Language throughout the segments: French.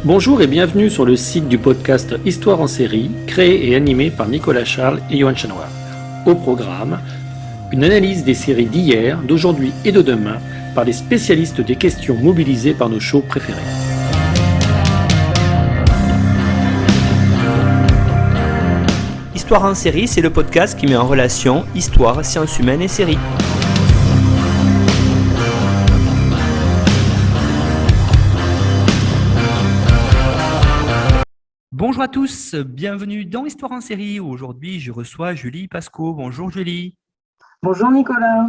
Bonjour et bienvenue sur le site du podcast Histoire en série, créé et animé par Nicolas Charles et Johan Chanoir. Au programme, une analyse des séries d'hier, d'aujourd'hui et de demain par les spécialistes des questions mobilisées par nos shows préférés. Histoire en série, c'est le podcast qui met en relation histoire, sciences humaines et séries. Bonjour à tous, bienvenue dans Histoire en série. Aujourd'hui, je reçois Julie Pasco. Bonjour Julie. Bonjour Nicolas.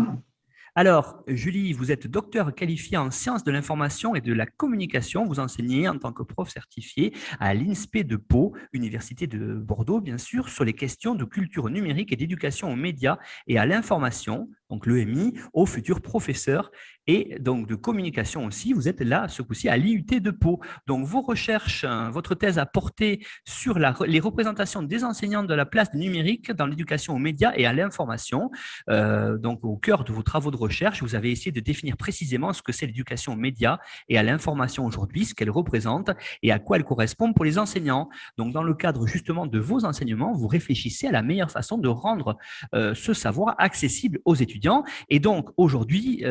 Alors, Julie, vous êtes docteur qualifiée en sciences de l'information et de la communication. Vous enseignez en tant que prof certifié à l'INSPE de Pau, Université de Bordeaux, bien sûr, sur les questions de culture numérique et d'éducation aux médias et à l'information, donc l'EMI, aux futurs professeurs et donc de communication aussi. Vous êtes là, ce coup-ci, à l'IUT de Pau. Donc, vos recherches, votre thèse a porté sur les représentations des enseignants de la place du numérique dans l'éducation aux médias et à l'information. Donc, au cœur de vos travaux de recherche, vous avez essayé de définir précisément ce que c'est l'éducation aux médias et à l'information aujourd'hui, ce qu'elle représente et à quoi elle correspond pour les enseignants. Donc, dans le cadre justement de vos enseignements, vous réfléchissez à la meilleure façon de rendre ce savoir accessible aux étudiants. Et donc, aujourd'hui,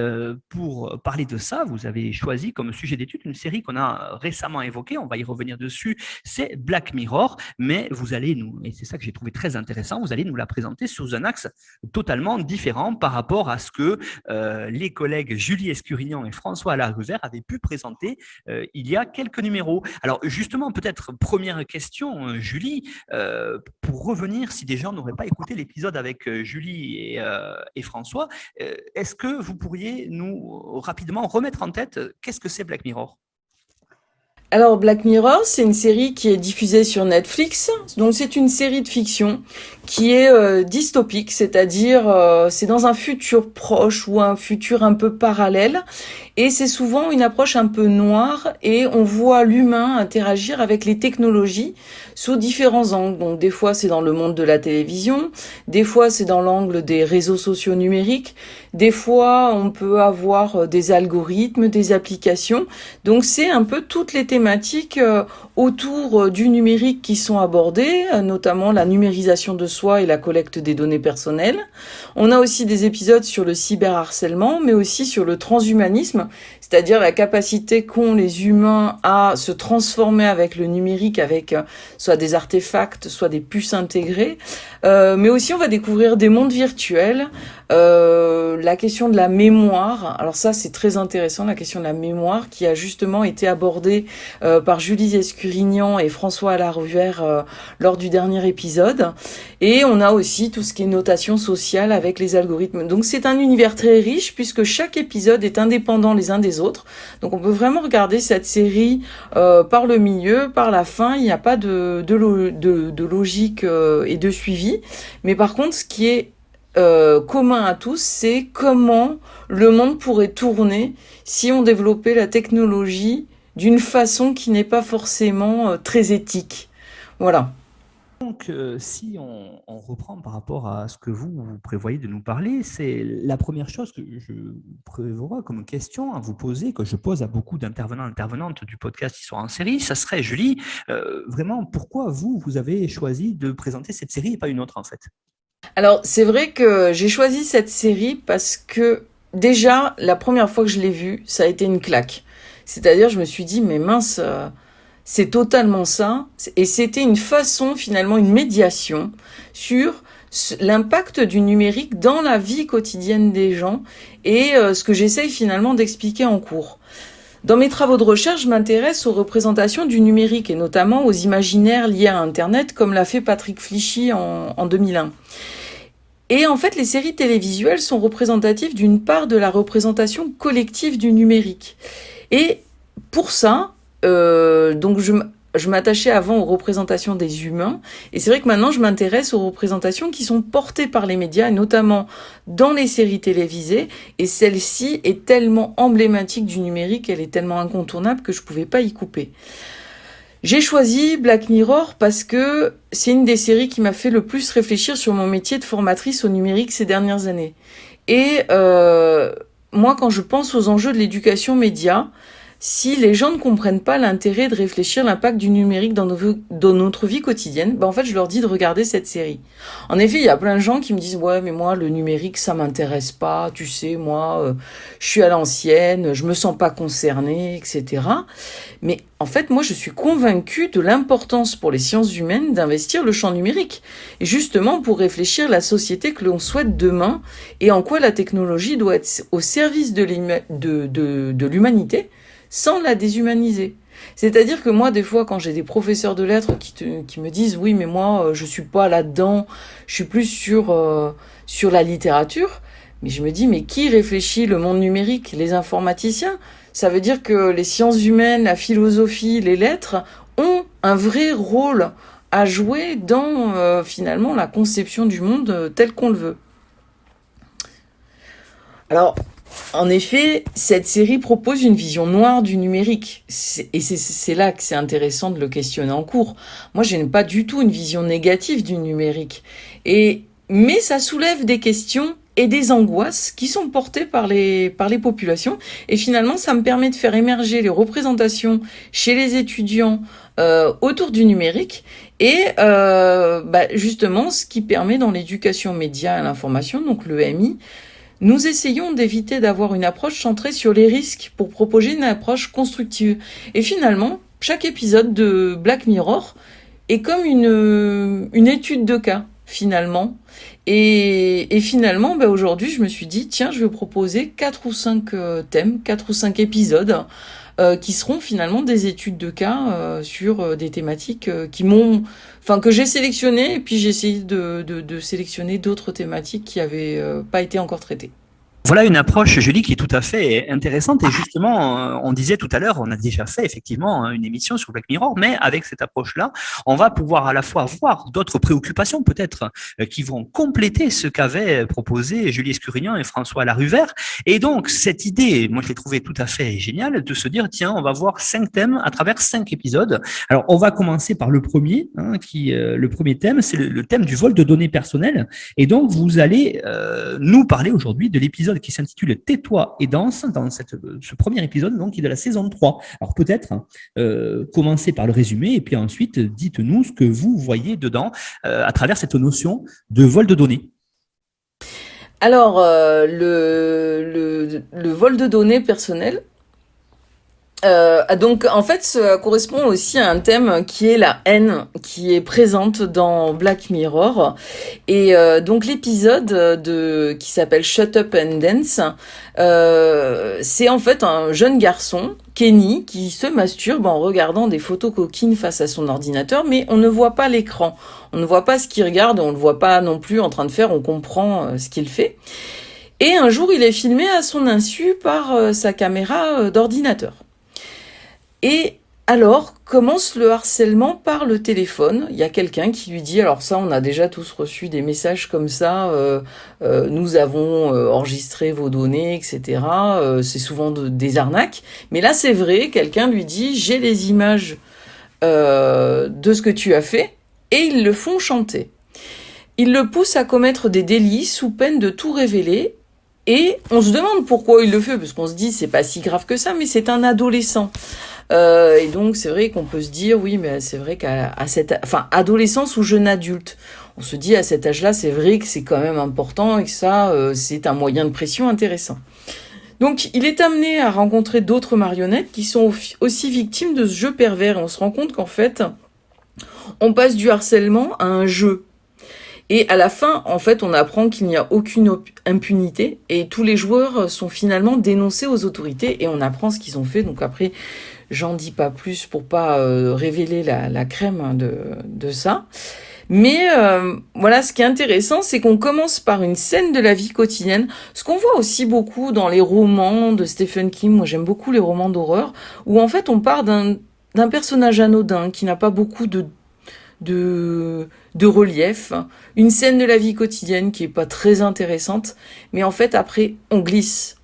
pour parler de ça, vous avez choisi comme sujet d'étude une série qu'on a récemment évoquée, on va y revenir dessus, c'est Black Mirror, mais vous allez nous, et c'est ça que j'ai trouvé très intéressant, vous allez nous la présenter sous un axe totalement différent par rapport à ce que les collègues Julie Escurignan et François Larivert avaient pu présenter il y a quelques numéros. Alors justement, peut-être première question, Julie, pour revenir, si des gens n'auraient pas écouté l'épisode avec Julie et François, est-ce que vous pourriez nous rapidement remettre en tête qu'est-ce que c'est Black Mirror ? Alors Black Mirror, c'est une série qui est diffusée sur Netflix. Donc c'est une série de fiction qui est dystopique, c'est-à-dire c'est dans un futur proche ou un futur un peu parallèle. Et c'est souvent une approche un peu noire et on voit l'humain interagir avec les technologies sous différents angles. Donc des fois c'est dans le monde de la télévision, des fois c'est dans l'angle des réseaux sociaux numériques, des fois on peut avoir des algorithmes, des applications. Donc c'est un peu toutes les thématiques autour du numérique qui sont abordées, notamment la numérisation de soi et la collecte des données personnelles. On a aussi des épisodes sur le cyberharcèlement, mais aussi sur le transhumanisme, c'est-à-dire la capacité qu'ont les humains à se transformer avec le numérique, avec soit des artefacts, soit des puces intégrées. Mais aussi on va découvrir des mondes virtuels, la question de la mémoire. Alors ça c'est très intéressant, la question de la mémoire qui a justement été abordée par Julie Escurignan et François Larivert lors du dernier épisode. Et on a aussi tout ce qui est notation sociale avec les algorithmes. Donc c'est un univers très riche puisque chaque épisode est indépendant les uns des autres. Donc on peut vraiment regarder cette série par le milieu, par la fin. Il n'y a pas de logique et de suivi. Mais par contre, ce qui est commun à tous, c'est comment le monde pourrait tourner si on développait la technologie d'une façon qui n'est pas forcément très éthique. Voilà. Donc, si on reprend par rapport à ce que vous prévoyez de nous parler, c'est la première chose que je prévois comme question à vous poser, que je pose à beaucoup d'intervenants et intervenantes du podcast Histoire en série, ça serait, Julie, vraiment, pourquoi vous avez choisi de présenter cette série et pas une autre en fait ? Alors, c'est vrai que j'ai choisi cette série parce que déjà, la première fois que je l'ai vue, ça a été une claque. C'est-à-dire, je me suis dit, mais mince, c'est totalement ça. Et c'était une façon, finalement, une médiation sur l'impact du numérique dans la vie quotidienne des gens et ce que j'essaye finalement d'expliquer en cours. Dans mes travaux de recherche, je m'intéresse aux représentations du numérique et notamment aux imaginaires liés à Internet, comme l'a fait Patrick Flichy en 2001. Et en fait, les séries télévisuelles sont représentatives d'une part de la représentation collective du numérique. Et pour ça, donc je m'attachais avant aux représentations des humains, et c'est vrai que maintenant je m'intéresse aux représentations qui sont portées par les médias, et notamment dans les séries télévisées, et celle-ci est tellement emblématique du numérique, elle est tellement incontournable que je pouvais pas y couper. J'ai choisi Black Mirror parce que c'est une des séries qui m'a fait le plus réfléchir sur mon métier de formatrice au numérique ces dernières années. Et moi, quand je pense aux enjeux de l'éducation média, si les gens ne comprennent pas l'intérêt de réfléchir l'impact du numérique dans notre vie quotidienne, en fait, je leur dis de regarder cette série. En effet, il y a plein de gens qui me disent « Ouais, mais moi, le numérique, ça m'intéresse pas. Tu sais, moi, je suis à l'ancienne, je me sens pas concernée, etc. » Mais en fait, moi, je suis convaincue de l'importance pour les sciences humaines d'investir le champ numérique. Et justement, pour réfléchir la société que l'on souhaite demain et en quoi la technologie doit être au service de l'humanité, sans la déshumaniser. C'est-à-dire que moi, des fois, quand j'ai des professeurs de lettres qui me disent « Oui, mais moi, je suis pas là-dedans, je suis plus sur la littérature », mais je me dis « Mais qui réfléchit le monde numérique? Les informaticiens ?» Ça veut dire que les sciences humaines, la philosophie, les lettres ont un vrai rôle à jouer dans, finalement, la conception du monde tel qu'on le veut. Alors, en effet, cette série propose une vision noire du numérique. Et c'est là que c'est intéressant de le questionner en cours. Moi, je n'ai pas du tout une vision négative du numérique. Mais ça soulève des questions et des angoisses qui sont portées par les populations. Et finalement, ça me permet de faire émerger les représentations chez les étudiants autour du numérique. Et justement, ce qui permet dans l'éducation média à l'information, donc l'EMI, nous essayons d'éviter d'avoir une approche centrée sur les risques pour proposer une approche constructive. Et finalement, chaque épisode de Black Mirror est comme une étude de cas, finalement. Et finalement, aujourd'hui, je me suis dit, tiens, je vais proposer 4 ou 5 thèmes, 4 ou 5 épisodes qui seront finalement des études de cas sur des thématiques que j'ai sélectionnées, et puis j'ai essayé de sélectionner d'autres thématiques qui n'avaient pas été encore traitées. Voilà une approche, Julie, qui est tout à fait intéressante. Et justement, on disait tout à l'heure, on a déjà fait effectivement une émission sur Black Mirror, mais avec cette approche-là, on va pouvoir à la fois voir d'autres préoccupations peut-être qui vont compléter ce qu'avaient proposé Julie Escurignan et François Laruvère. Et donc, cette idée, moi je l'ai trouvée tout à fait géniale, de se dire, tiens, on va voir 5 thèmes à travers 5 épisodes. Alors, on va commencer par le premier, le premier thème, c'est le thème du vol de données personnelles. Et donc, vous allez nous parler aujourd'hui de l'épisode qui s'intitule « Tais-toi et danse » dans ce premier épisode donc, qui est de la saison 3. Alors peut-être commencez par le résumé et puis ensuite dites-nous ce que vous voyez dedans à travers cette notion de vol de données. Alors, le vol de données personnelles, donc en fait ça correspond aussi à un thème qui est la haine qui est présente dans Black Mirror, et donc l'épisode qui s'appelle Shut Up and Dance, c'est en fait un jeune garçon, Kenny, qui se masturbe en regardant des photos coquines face à son ordinateur, mais on ne voit pas l'écran, on ne voit pas ce qu'il regarde, on ne le voit pas non plus en train de faire, on comprend ce qu'il fait. Et un jour il est filmé à son insu par sa caméra d'ordinateur. Et alors commence le harcèlement par le téléphone. Il y a quelqu'un qui lui dit, alors ça on a déjà tous reçu des messages comme ça, nous avons enregistré vos données, etc. C'est souvent des arnaques. Mais là c'est vrai, quelqu'un lui dit, j'ai les images de ce que tu as fait, et ils le font chanter. Ils le poussent à commettre des délits sous peine de tout révéler. Et on se demande pourquoi il le fait, parce qu'on se dit c'est pas si grave que ça, mais c'est un adolescent. Et donc c'est vrai qu'on peut se dire oui, mais c'est vrai qu'à adolescence ou jeune adulte, on se dit à cet âge-là, c'est vrai que c'est quand même important et que ça c'est un moyen de pression intéressant. Donc il est amené à rencontrer d'autres marionnettes qui sont aussi victimes de ce jeu pervers, et on se rend compte qu'en fait on passe du harcèlement à un jeu. Et à la fin, en fait, on apprend qu'il n'y a aucune impunité et tous les joueurs sont finalement dénoncés aux autorités, et on apprend ce qu'ils ont fait. Donc après, j'en dis pas plus pour pas révéler la crème de ça. Mais voilà, ce qui est intéressant, c'est qu'on commence par une scène de la vie quotidienne, ce qu'on voit aussi beaucoup dans les romans de Stephen King. Moi, j'aime beaucoup les romans d'horreur, où en fait, on part d'un personnage anodin qui n'a pas beaucoup de relief, une scène de la vie quotidienne qui est pas très intéressante, mais en fait après on glisse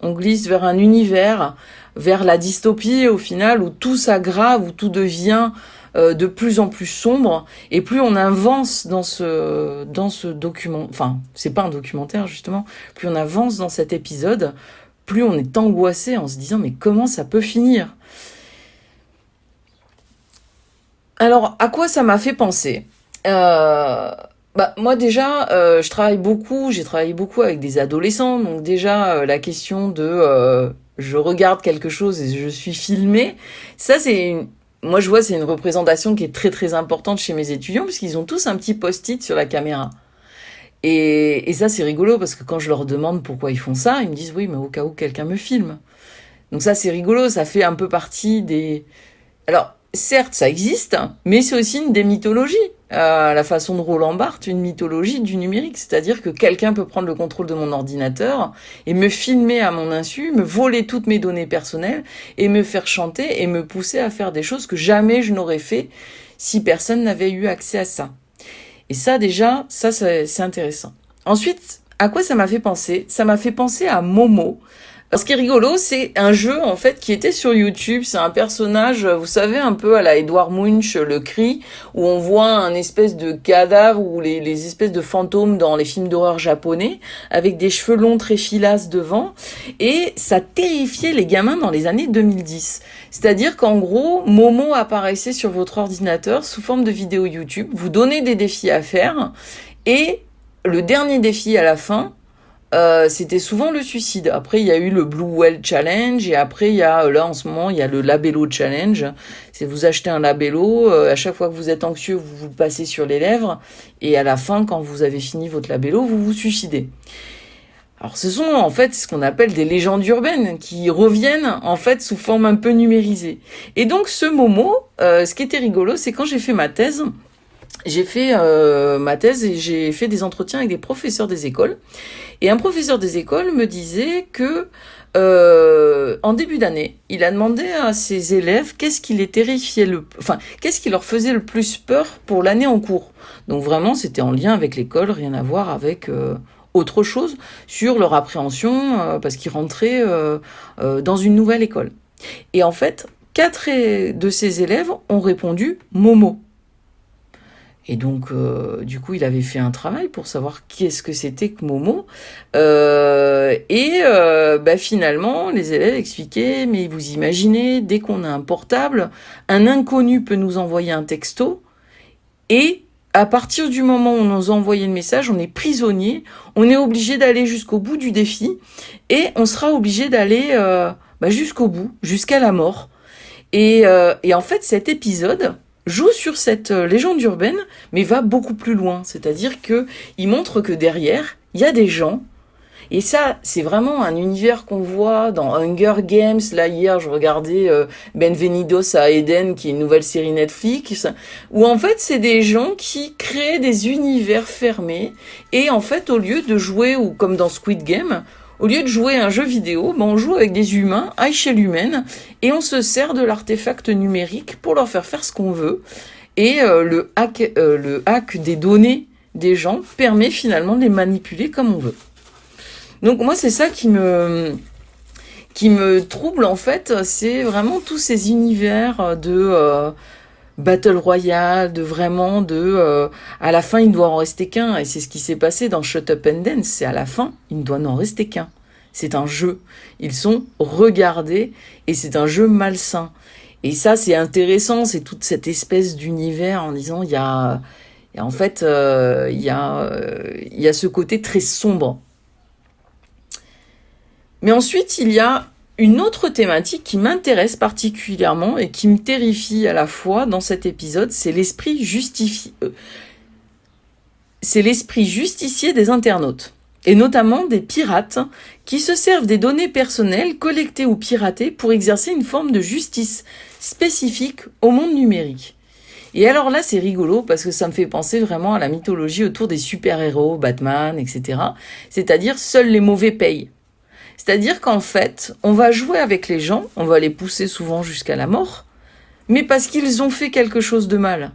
vers un univers, vers la dystopie au final, où tout s'aggrave, où tout devient de plus en plus sombre, et plus on avance dans ce document, enfin c'est pas un documentaire justement, plus on avance dans cet épisode, plus on est angoissé en se disant mais comment ça peut finir? Alors, à quoi ça m'a fait penser? Moi déjà, j'ai travaillé beaucoup avec des adolescents, donc déjà la question de je regarde quelque chose et je suis filmée, ça moi je vois c'est une représentation qui est très très importante chez mes étudiants parce qu'ils ont tous un petit post-it sur la caméra. Et ça c'est rigolo parce que quand je leur demande pourquoi ils font ça, ils me disent oui mais au cas où quelqu'un me filme. Donc ça c'est rigolo, ça fait un peu partie des... Alors, certes, ça existe, mais c'est aussi une des mythologies. La façon de Roland Barthes, une mythologie du numérique. C'est-à-dire que quelqu'un peut prendre le contrôle de mon ordinateur et me filmer à mon insu, me voler toutes mes données personnelles et me faire chanter et me pousser à faire des choses que jamais je n'aurais fait si personne n'avait eu accès à ça. Et ça, déjà, c'est intéressant. Ensuite, à quoi ça m'a fait penser? Ça m'a fait penser à Momo. Ce qui est rigolo, c'est un jeu en fait qui était sur YouTube. C'est un personnage, vous savez, un peu à la Edward Munch, Le Cri, où on voit un espèce de cadavre ou les espèces de fantômes dans les films d'horreur japonais, avec des cheveux longs très filasses devant. Et ça terrifiait les gamins dans les années 2010. C'est-à-dire qu'en gros, Momo apparaissait sur votre ordinateur sous forme de vidéo YouTube, vous donnez des défis à faire, et le dernier défi à la fin, c'était souvent le suicide. Après, il y a eu le Blue Whale Challenge, et après, là, en ce moment, il y a le Labello Challenge. C'est vous achetez un labello, à chaque fois que vous êtes anxieux, vous le passez sur les lèvres, et à la fin, quand vous avez fini votre labello, vous vous suicidez. Alors, ce sont, en fait, ce qu'on appelle des légendes urbaines, qui reviennent, en fait, sous forme un peu numérisée. Et donc, ce Momo, ce qui était rigolo, c'est quand j'ai fait ma thèse, et j'ai fait des entretiens avec des professeurs des écoles. Et un professeur des écoles me disait que en début d'année, il a demandé à ses élèves qu'est-ce qui leur faisait le plus peur pour l'année en cours. Donc vraiment, c'était en lien avec l'école, rien à voir avec autre chose sur leur appréhension parce qu'ils rentraient dans une nouvelle école. Et en fait, 4 de ses élèves ont répondu Momo. Et donc, du coup, il avait fait un travail pour savoir qu'est-ce que c'était que Momo. Finalement, les élèves expliquaient, mais vous imaginez, dès qu'on a un portable, un inconnu peut nous envoyer un texto, et à partir du moment où on nous a envoyé le message, on est prisonnier, on est obligé d'aller jusqu'au bout du défi, et on sera obligé d'aller jusqu'au bout, jusqu'à la mort. Et en fait, cet épisode joue sur cette légende urbaine, mais va beaucoup plus loin. C'est-à-dire que il montre que derrière, il y a des gens. Et ça, c'est vraiment un univers qu'on voit dans Hunger Games. Là, hier, je regardais Bienvenidos à Eden, qui est une nouvelle série Netflix, où en fait, c'est des gens qui créent des univers fermés. Et en fait, au lieu de jouer, ou comme dans Squid Game, au lieu de jouer à un jeu vidéo, on joue avec des humains à échelle humaine et on se sert de l'artefact numérique pour leur faire faire ce qu'on veut. Et le hack des données des gens permet finalement de les manipuler comme on veut. Donc moi, c'est ça qui me trouble en fait, c'est vraiment tous ces univers de Battle Royale, à la fin il ne doit en rester qu'un, et c'est ce qui s'est passé dans Shut Up and Dance, c'est à la fin il ne doit en rester qu'un. C'est un jeu, ils sont regardés et c'est un jeu malsain. Et ça c'est intéressant, c'est toute cette espèce d'univers en disant il y a ce côté très sombre. Mais ensuite il y a une autre thématique qui m'intéresse particulièrement et qui me terrifie à la fois dans cet épisode, c'est l'esprit justicier des internautes, et notamment des pirates qui se servent des données personnelles collectées ou piratées pour exercer une forme de justice spécifique au monde numérique. Et alors là, c'est rigolo parce que ça me fait penser vraiment à la mythologie autour des super-héros, Batman, etc. C'est-à-dire, seuls les mauvais payent. C'est-à-dire qu'en fait, on va jouer avec les gens, on va les pousser souvent jusqu'à la mort, mais parce qu'ils ont fait quelque chose de mal.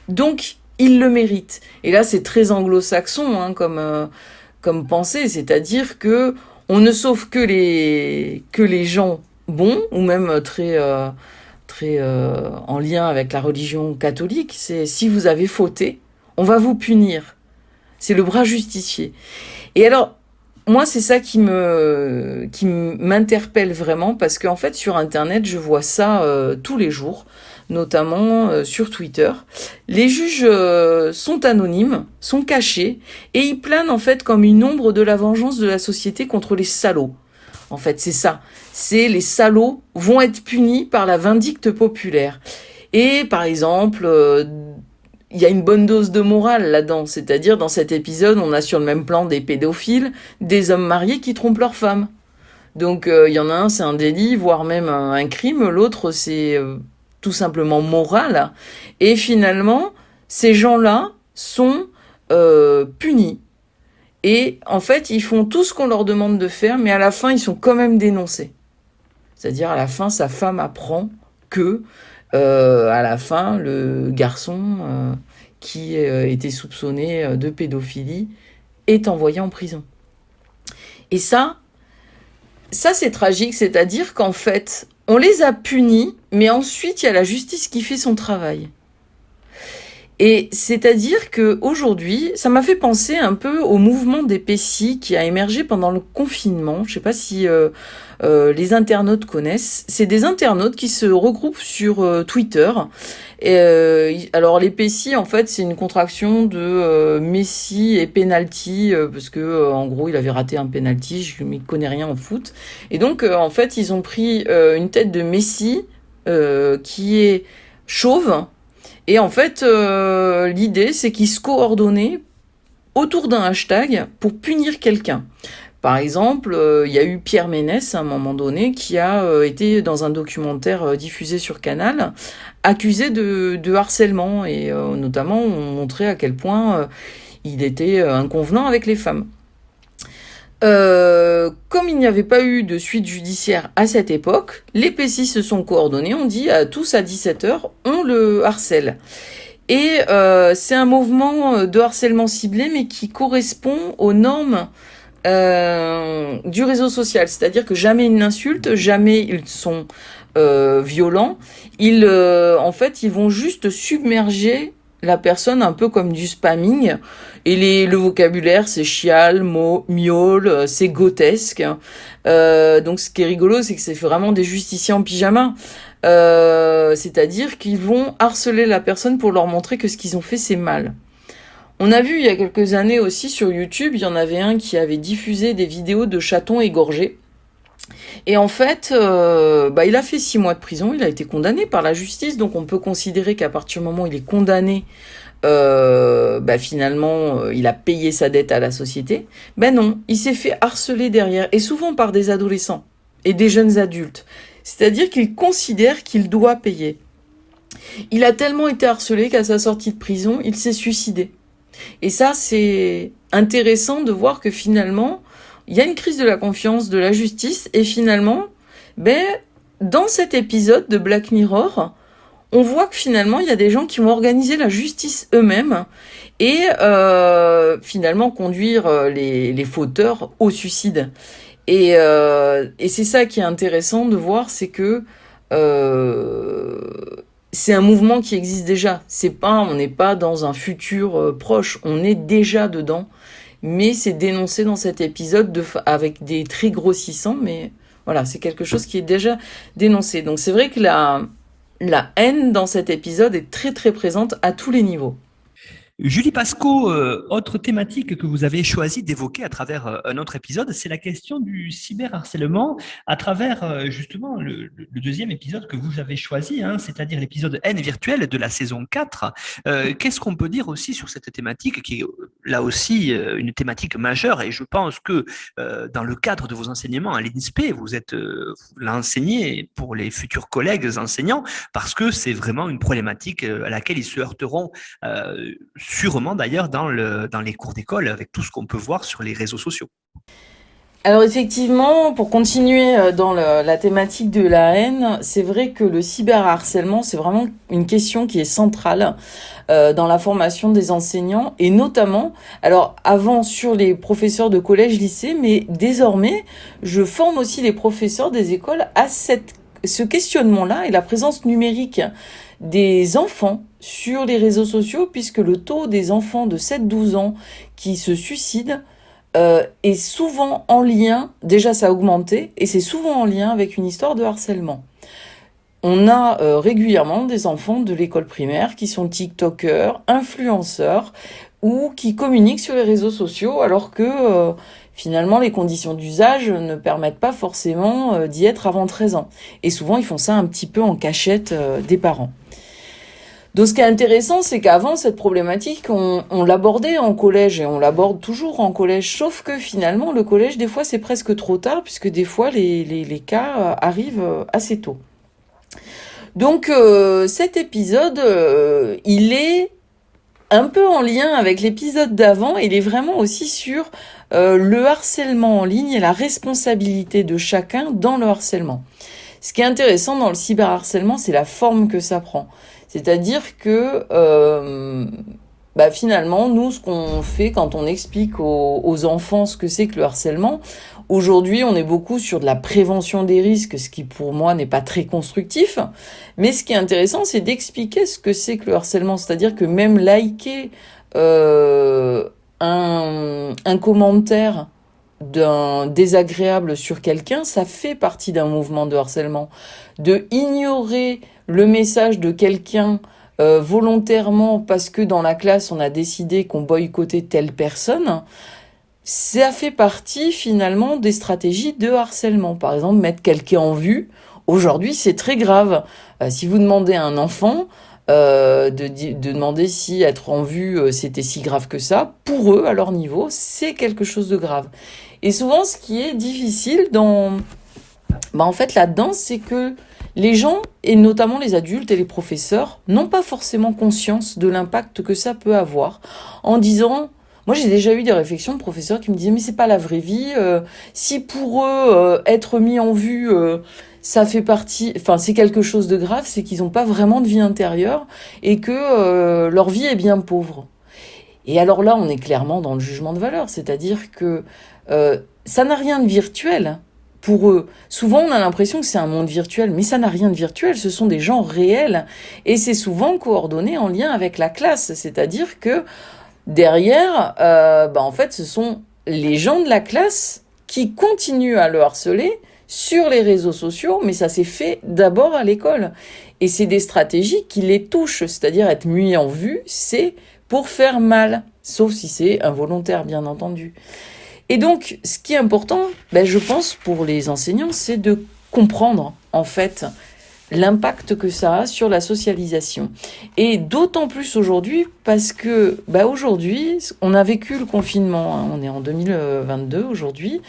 Donc, ils le méritent. Et là, c'est très anglo-saxon comme pensée, c'est-à-dire que on ne sauve que les gens bons, ou même très en lien avec la religion catholique. C'est si vous avez fauté, on va vous punir. C'est le bras justicier. Et alors, moi, c'est ça qui m'interpelle vraiment parce qu'en fait, sur Internet, je vois ça tous les jours, notamment sur Twitter. Les juges sont anonymes, sont cachés, et ils planent en fait comme une ombre de la vengeance de la société contre les salauds. En fait, c'est ça. C'est les salauds vont être punis par la vindicte populaire. Et par exemple, il y a une bonne dose de morale là-dedans. C'est-à-dire, dans cet épisode, on a sur le même plan des pédophiles, des hommes mariés qui trompent leurs femmes. Donc, il y en a un, c'est un délit, voire même un crime. L'autre, c'est tout simplement moral. Et finalement, ces gens-là sont punis. Et en fait, ils font tout ce qu'on leur demande de faire, mais à la fin, ils sont quand même dénoncés. C'est-à-dire, à la fin, sa femme apprend que, à la fin, le garçon qui était soupçonné de pédophilie est envoyé en prison. Et ça c'est tragique, c'est-à-dire qu'en fait, on les a punis, mais ensuite, il y a la justice qui fait son travail. Et c'est-à-dire que aujourd'hui, ça m'a fait penser un peu au mouvement des PSI qui a émergé pendant le confinement. Je ne sais pas si les internautes connaissent. C'est des internautes qui se regroupent sur Twitter. Et, alors les PSI, en fait, c'est une contraction de Messi et penalty, parce que en gros, il avait raté un penalty. Je ne connais rien en foot. Et donc, en fait, ils ont pris une tête de Messi qui est chauve. Et en fait, l'idée, c'est qu'ils se coordonnaient autour d'un hashtag pour punir quelqu'un. Par exemple, il y a eu Pierre Ménès, à un moment donné, qui a été dans un documentaire diffusé sur Canal, accusé de harcèlement. Et notamment, on montrait à quel point il était inconvenant avec les femmes. Comme il n'y avait pas eu de suite judiciaire à cette époque, les PSI se sont coordonnés, on dit à tous à 17h, on le harcèle. Et c'est un mouvement de harcèlement ciblé, mais qui correspond aux normes du réseau social. C'est-à-dire que jamais ils n'insultent, jamais ils sont violents. En fait, ils vont juste submerger la personne un peu comme du spamming. Et le vocabulaire, c'est chial, miaule, c'est grotesque. Donc ce qui est rigolo, c'est que c'est vraiment des justiciers en pyjama. C'est-à-dire qu'ils vont harceler la personne pour leur montrer que ce qu'ils ont fait, c'est mal. On a vu il y a quelques années aussi sur YouTube, il y en avait un qui avait diffusé des vidéos de chatons égorgés. Et en fait, il a fait 6 mois de prison, il a été condamné par la justice, donc on peut considérer qu'à partir du moment où il est condamné, finalement, il a payé sa dette à la société. Ben non, il s'est fait harceler derrière, et souvent par des adolescents et des jeunes adultes. C'est-à-dire qu'il considère qu'il doit payer. Il a tellement été harcelé qu'à sa sortie de prison, il s'est suicidé. Et ça, c'est intéressant de voir que finalement, il y a une crise de la confiance de la justice, et finalement, dans cet épisode de Black Mirror, on voit que finalement, il y a des gens qui vont organiser la justice eux-mêmes et finalement conduire les fauteurs au suicide. Et c'est ça qui est intéressant de voir, c'est que c'est un mouvement qui existe déjà. On n'est pas dans un futur proche, on est déjà dedans. Mais c'est dénoncé dans cet épisode avec des traits grossissants, mais voilà, c'est quelque chose qui est déjà dénoncé. Donc c'est vrai que la haine dans cet épisode est très très présente à tous les niveaux. Julie Pasco, autre thématique que vous avez choisi d'évoquer à travers un autre épisode, c'est la question du cyberharcèlement à travers justement le deuxième épisode que vous avez choisi, c'est-à-dire l'épisode Haine virtuelle de la saison 4. Qu'est-ce qu'on peut dire aussi sur cette thématique qui est là aussi une thématique majeure, et je pense que dans le cadre de vos enseignements à l'INSPE, vous l'enseignez pour les futurs collègues enseignants parce que c'est vraiment une problématique à laquelle ils se heurteront sûrement d'ailleurs dans les cours d'école avec tout ce qu'on peut voir sur les réseaux sociaux. Alors effectivement, pour continuer dans la thématique de la haine, c'est vrai que le cyberharcèlement, c'est vraiment une question qui est centrale dans la formation des enseignants, et notamment, alors avant sur les professeurs de collège, lycée, mais désormais, je forme aussi les professeurs des écoles à ce questionnement-là et la présence numérique des enfants sur les réseaux sociaux, puisque le taux des enfants de 7-12 ans qui se suicident est souvent en lien, déjà ça a augmenté, et c'est souvent en lien avec une histoire de harcèlement. On a régulièrement des enfants de l'école primaire qui sont TikTokers, influenceurs, ou qui communiquent sur les réseaux sociaux alors que finalement les conditions d'usage ne permettent pas forcément d'y être avant 13 ans. Et souvent ils font ça un petit peu en cachette des parents. Donc ce qui est intéressant, c'est qu'avant cette problématique, on l'abordait en collège et on l'aborde toujours en collège, sauf que finalement le collège des fois c'est presque trop tard puisque des fois les cas arrivent assez tôt. Donc cet épisode, il est un peu en lien avec l'épisode d'avant, il est vraiment aussi sur le harcèlement en ligne et la responsabilité de chacun dans le harcèlement. Ce qui est intéressant dans le cyberharcèlement, c'est la forme que ça prend. C'est-à-dire que finalement, nous, ce qu'on fait quand on explique aux enfants ce que c'est que le harcèlement, aujourd'hui, on est beaucoup sur de la prévention des risques, ce qui pour moi n'est pas très constructif. Mais ce qui est intéressant, c'est d'expliquer ce que c'est que le harcèlement. C'est-à-dire que même liker un commentaire d'un désagréable sur quelqu'un, ça fait partie d'un mouvement de harcèlement. De ignorer le message de quelqu'un volontairement parce que dans la classe on a décidé qu'on boycottait telle personne, ça fait partie finalement des stratégies de harcèlement. Par exemple, mettre quelqu'un en vue, aujourd'hui c'est très grave. Si vous demandez à un enfant de demander si être en vue c'était si grave que ça, pour eux, à leur niveau, c'est quelque chose de grave. Et souvent ce qui est difficile en fait là-dedans, c'est que les gens, et notamment les adultes et les professeurs, n'ont pas forcément conscience de l'impact que ça peut avoir en disant... Moi, j'ai déjà eu des réflexions de professeurs qui me disaient « Mais c'est pas la vraie vie. Si pour eux, être mis en vue, ça fait partie... Enfin, c'est quelque chose de grave, c'est qu'ils n'ont pas vraiment de vie intérieure et que leur vie est bien pauvre. » Et alors là, on est clairement dans le jugement de valeur. C'est-à-dire que ça n'a rien de virtuel. Pour eux, souvent on a l'impression que c'est un monde virtuel, mais ça n'a rien de virtuel, ce sont des gens réels, et c'est souvent coordonné en lien avec la classe, c'est-à-dire que derrière, en fait, ce sont les gens de la classe qui continuent à le harceler sur les réseaux sociaux, mais ça s'est fait d'abord à l'école, et c'est des stratégies qui les touchent, c'est-à-dire être mis en vue, c'est pour faire mal, sauf si c'est involontaire, bien entendu. Et donc, ce qui est important, je pense, pour les enseignants, c'est de comprendre, en fait, l'impact que ça a sur la socialisation. Et d'autant plus aujourd'hui, parce que, aujourd'hui, on a vécu le confinement, hein, on est en 2022 aujourd'hui,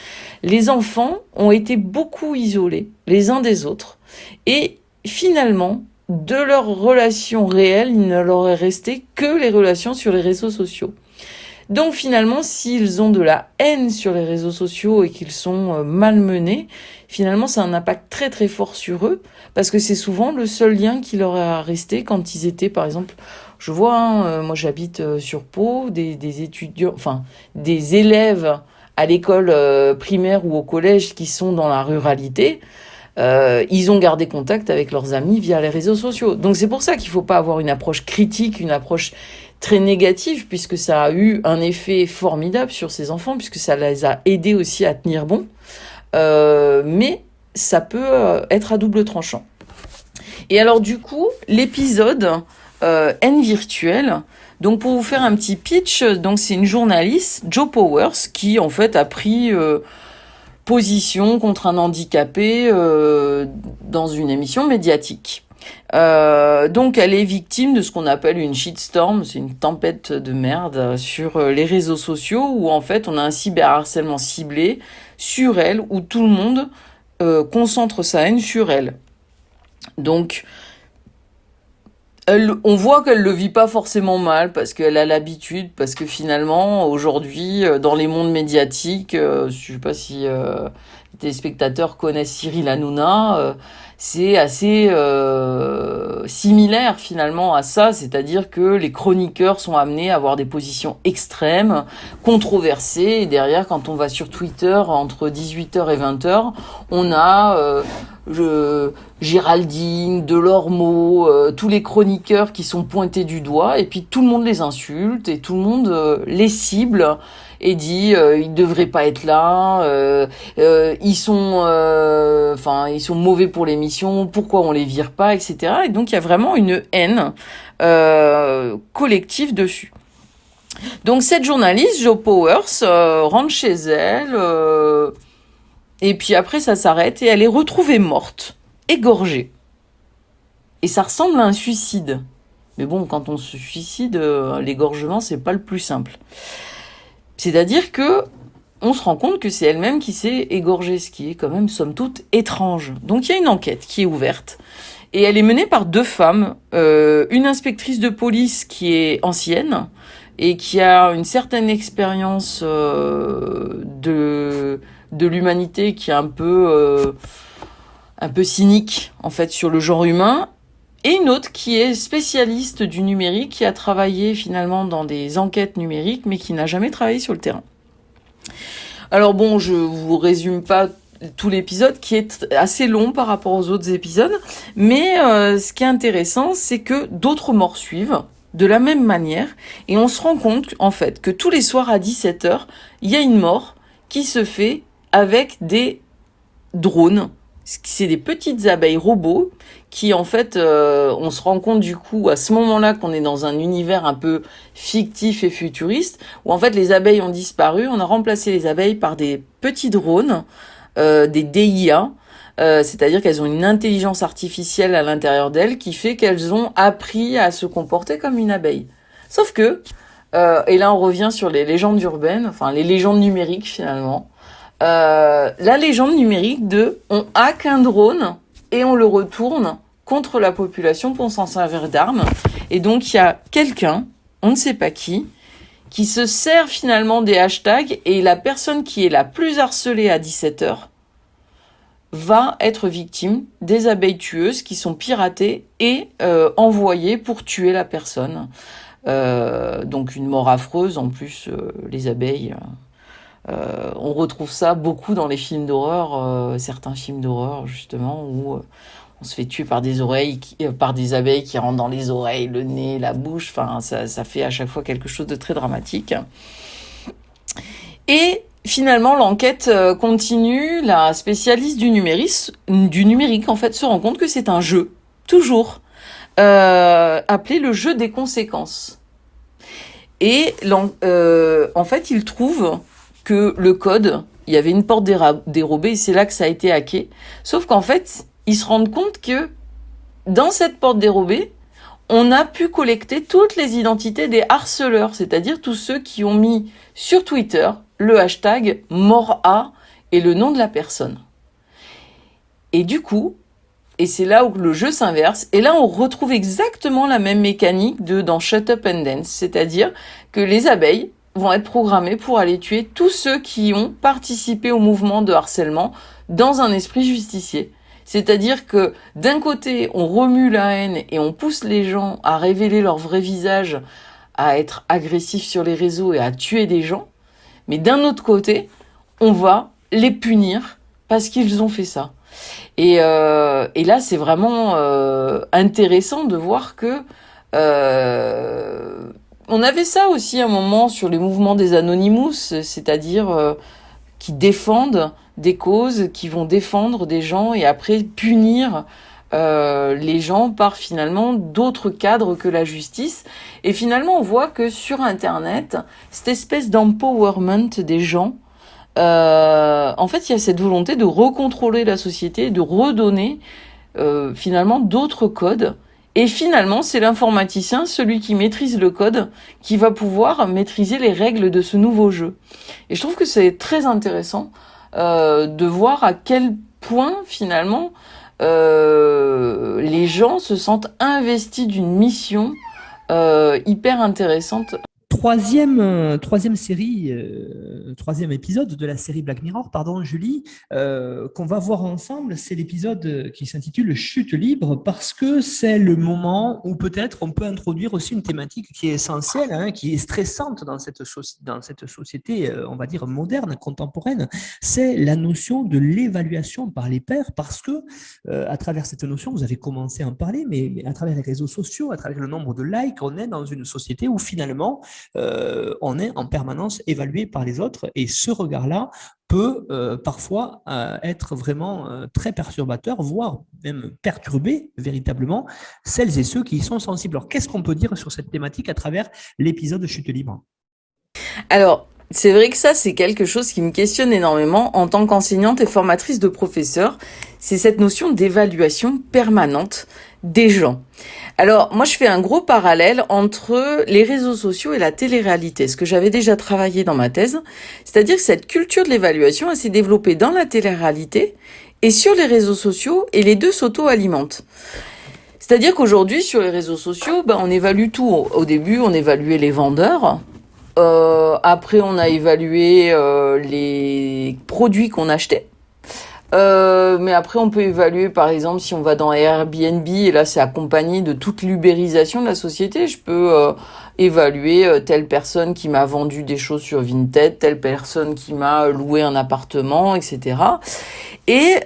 les enfants ont été beaucoup isolés les uns des autres, et finalement, de leurs relations réelles, il ne leur est resté que les relations sur les réseaux sociaux. Donc finalement, s'ils ont de la haine sur les réseaux sociaux et qu'ils sont malmenés, finalement, ça a un impact très très fort sur eux, parce que c'est souvent le seul lien qui leur est resté quand ils étaient, par exemple, je vois, moi j'habite sur Pau, des étudiants, enfin des élèves à l'école primaire ou au collège qui sont dans la ruralité. Ils ont gardé contact avec leurs amis via les réseaux sociaux. Donc c'est pour ça qu'il ne faut pas avoir une approche critique, une approche très négative, puisque ça a eu un effet formidable sur ces enfants, puisque ça les a aidés aussi à tenir bon. Mais ça peut être à double tranchant. Et alors du coup, l'épisode Haine virtuelle, donc pour vous faire un petit pitch, donc c'est une journaliste, Jo Powers, qui en fait a pris position contre un handicapé dans une émission médiatique. Donc elle est victime de ce qu'on appelle une shitstorm, c'est une tempête de merde sur les réseaux sociaux où en fait on a un cyberharcèlement ciblé sur elle, où tout le monde concentre sa haine sur elle. Donc on voit qu'elle le vit pas forcément mal parce qu'elle a l'habitude, parce que finalement aujourd'hui dans les mondes médiatiques, je sais pas si les téléspectateurs connaissent Cyril Hanouna, c'est assez similaire finalement à ça, c'est-à-dire que les chroniqueurs sont amenés à avoir des positions extrêmes, controversées, et derrière quand on va sur Twitter entre 18h et 20h, on a Géraldine, Delormeau, tous les chroniqueurs qui sont pointés du doigt, et puis tout le monde les insulte et tout le monde les cible, et dit ils devraient pas être là, ils sont mauvais pour l'émission, pourquoi on les vire pas, etc. Et donc il y a vraiment une haine collective dessus. Donc cette journaliste, Jo Powers, rentre chez elle, et puis après ça s'arrête et elle est retrouvée morte, égorgée. Et ça ressemble à un suicide. Mais bon, quand on se suicide, l'égorgement, c'est pas le plus simple. C'est-à-dire que on se rend compte que c'est elle-même qui s'est égorgée, ce qui est quand même, somme toute, étrange. Donc il y a une enquête qui est ouverte, et elle est menée par 2 femmes, une inspectrice de police qui est ancienne, et qui a une certaine expérience de l'humanité, qui est un peu cynique, en fait, sur le genre humain, et une autre qui est spécialiste du numérique, qui a travaillé finalement dans des enquêtes numériques, mais qui n'a jamais travaillé sur le terrain. Alors bon, je vous résume pas tout l'épisode, qui est assez long par rapport aux autres épisodes, mais ce qui est intéressant, c'est que d'autres morts suivent, de la même manière, et on se rend compte, en fait, que tous les soirs à 17h, il y a une mort qui se fait avec des drones. C'est des petites abeilles robots qui, en fait, on se rend compte du coup à ce moment-là qu'on est dans un univers un peu fictif et futuriste, où en fait les abeilles ont disparu, on a remplacé les abeilles par des petits drones, des DIA, c'est-à-dire qu'elles ont une intelligence artificielle à l'intérieur d'elles qui fait qu'elles ont appris à se comporter comme une abeille. Sauf que, et là on revient sur les légendes urbaines, enfin les légendes numériques finalement, la légende numérique de on hack un drone et on le retourne contre la population pour s'en servir d'arme. Et donc il y a quelqu'un, on ne sait pas qui se sert finalement des hashtags, et la personne qui est la plus harcelée à 17h va être victime des abeilles tueuses qui sont piratées et envoyées pour tuer la personne. Donc une mort affreuse. En plus, les abeilles... on retrouve ça beaucoup dans les films d'horreur, certains films d'horreur justement, où on se fait tuer par des par des abeilles qui rentrent dans les oreilles, le nez, la bouche. Enfin, ça fait à chaque fois quelque chose de très dramatique. Et finalement, l'enquête continue. La spécialiste du numérique en fait se rend compte que c'est un jeu, toujours appelé le jeu des conséquences. Et en fait, il trouve que le code, il y avait une porte dérobée, et c'est là que ça a été hacké. Sauf qu'en fait, ils se rendent compte que dans cette porte dérobée, on a pu collecter toutes les identités des harceleurs, c'est-à-dire tous ceux qui ont mis sur Twitter le hashtag #MortA et le nom de la personne. Et du coup, et c'est là où le jeu s'inverse, et là on retrouve exactement la même mécanique dans Shut Up and Dance, c'est-à-dire que les abeilles vont être programmés pour aller tuer tous ceux qui ont participé au mouvement de harcèlement dans un esprit justicier. C'est-à-dire que d'un côté, on remue la haine et on pousse les gens à révéler leur vrai visage, à être agressifs sur les réseaux et à tuer des gens. Mais d'un autre côté, on va les punir parce qu'ils ont fait ça. Et là, c'est vraiment intéressant de voir que... on avait ça aussi à un moment sur les mouvements des Anonymous, c'est-à-dire qui défendent des causes, qui vont défendre des gens et après punir les gens par finalement d'autres cadres que la justice. Et finalement, on voit que sur Internet, cette espèce d'empowerment des gens, en fait, il y a cette volonté de recontrôler la société, de redonner finalement d'autres codes. Et finalement, c'est l'informaticien, celui qui maîtrise le code, qui va pouvoir maîtriser les règles de ce nouveau jeu. Et je trouve que c'est très intéressant de voir à quel point, finalement, les gens se sentent investis d'une mission hyper intéressante. Troisième série, troisième épisode de la série Black Mirror, pardon Julie, qu'on va voir ensemble, c'est l'épisode qui s'intitule Chute libre, parce que c'est le moment où peut-être on peut introduire aussi une thématique qui est essentielle, hein, qui est stressante dans cette société, on va dire moderne, contemporaine, c'est la notion de l'évaluation par les pairs, parce que à travers cette notion, vous avez commencé à en parler, mais à travers les réseaux sociaux, à travers le nombre de likes, on est dans une société où finalement on est en permanence évalué par les autres et ce regard-là peut parfois être vraiment très perturbateur, voire même perturber véritablement celles et ceux qui y sont sensibles. Alors, qu'est-ce qu'on peut dire sur cette thématique à travers l'épisode Chute libre? Alors, c'est vrai que ça, c'est quelque chose qui me questionne énormément en tant qu'enseignante et formatrice de professeurs. C'est cette notion d'évaluation permanente des gens. Alors, moi, je fais un gros parallèle entre les réseaux sociaux et la télé-réalité, ce que j'avais déjà travaillé dans ma thèse. C'est-à-dire que cette culture de l'évaluation, elle s'est développée dans la télé-réalité et sur les réseaux sociaux, et les deux s'auto-alimentent. C'est-à-dire qu'aujourd'hui, sur les réseaux sociaux, on évalue tout. Au début, on évaluait les vendeurs. Après, on a évalué les produits qu'on achetait. Mais après, on peut évaluer, par exemple, si on va dans Airbnb, et là, c'est accompagné de toute l'ubérisation de la société. Je peux évaluer telle personne qui m'a vendu des choses sur Vinted, telle personne qui m'a loué un appartement, etc. Et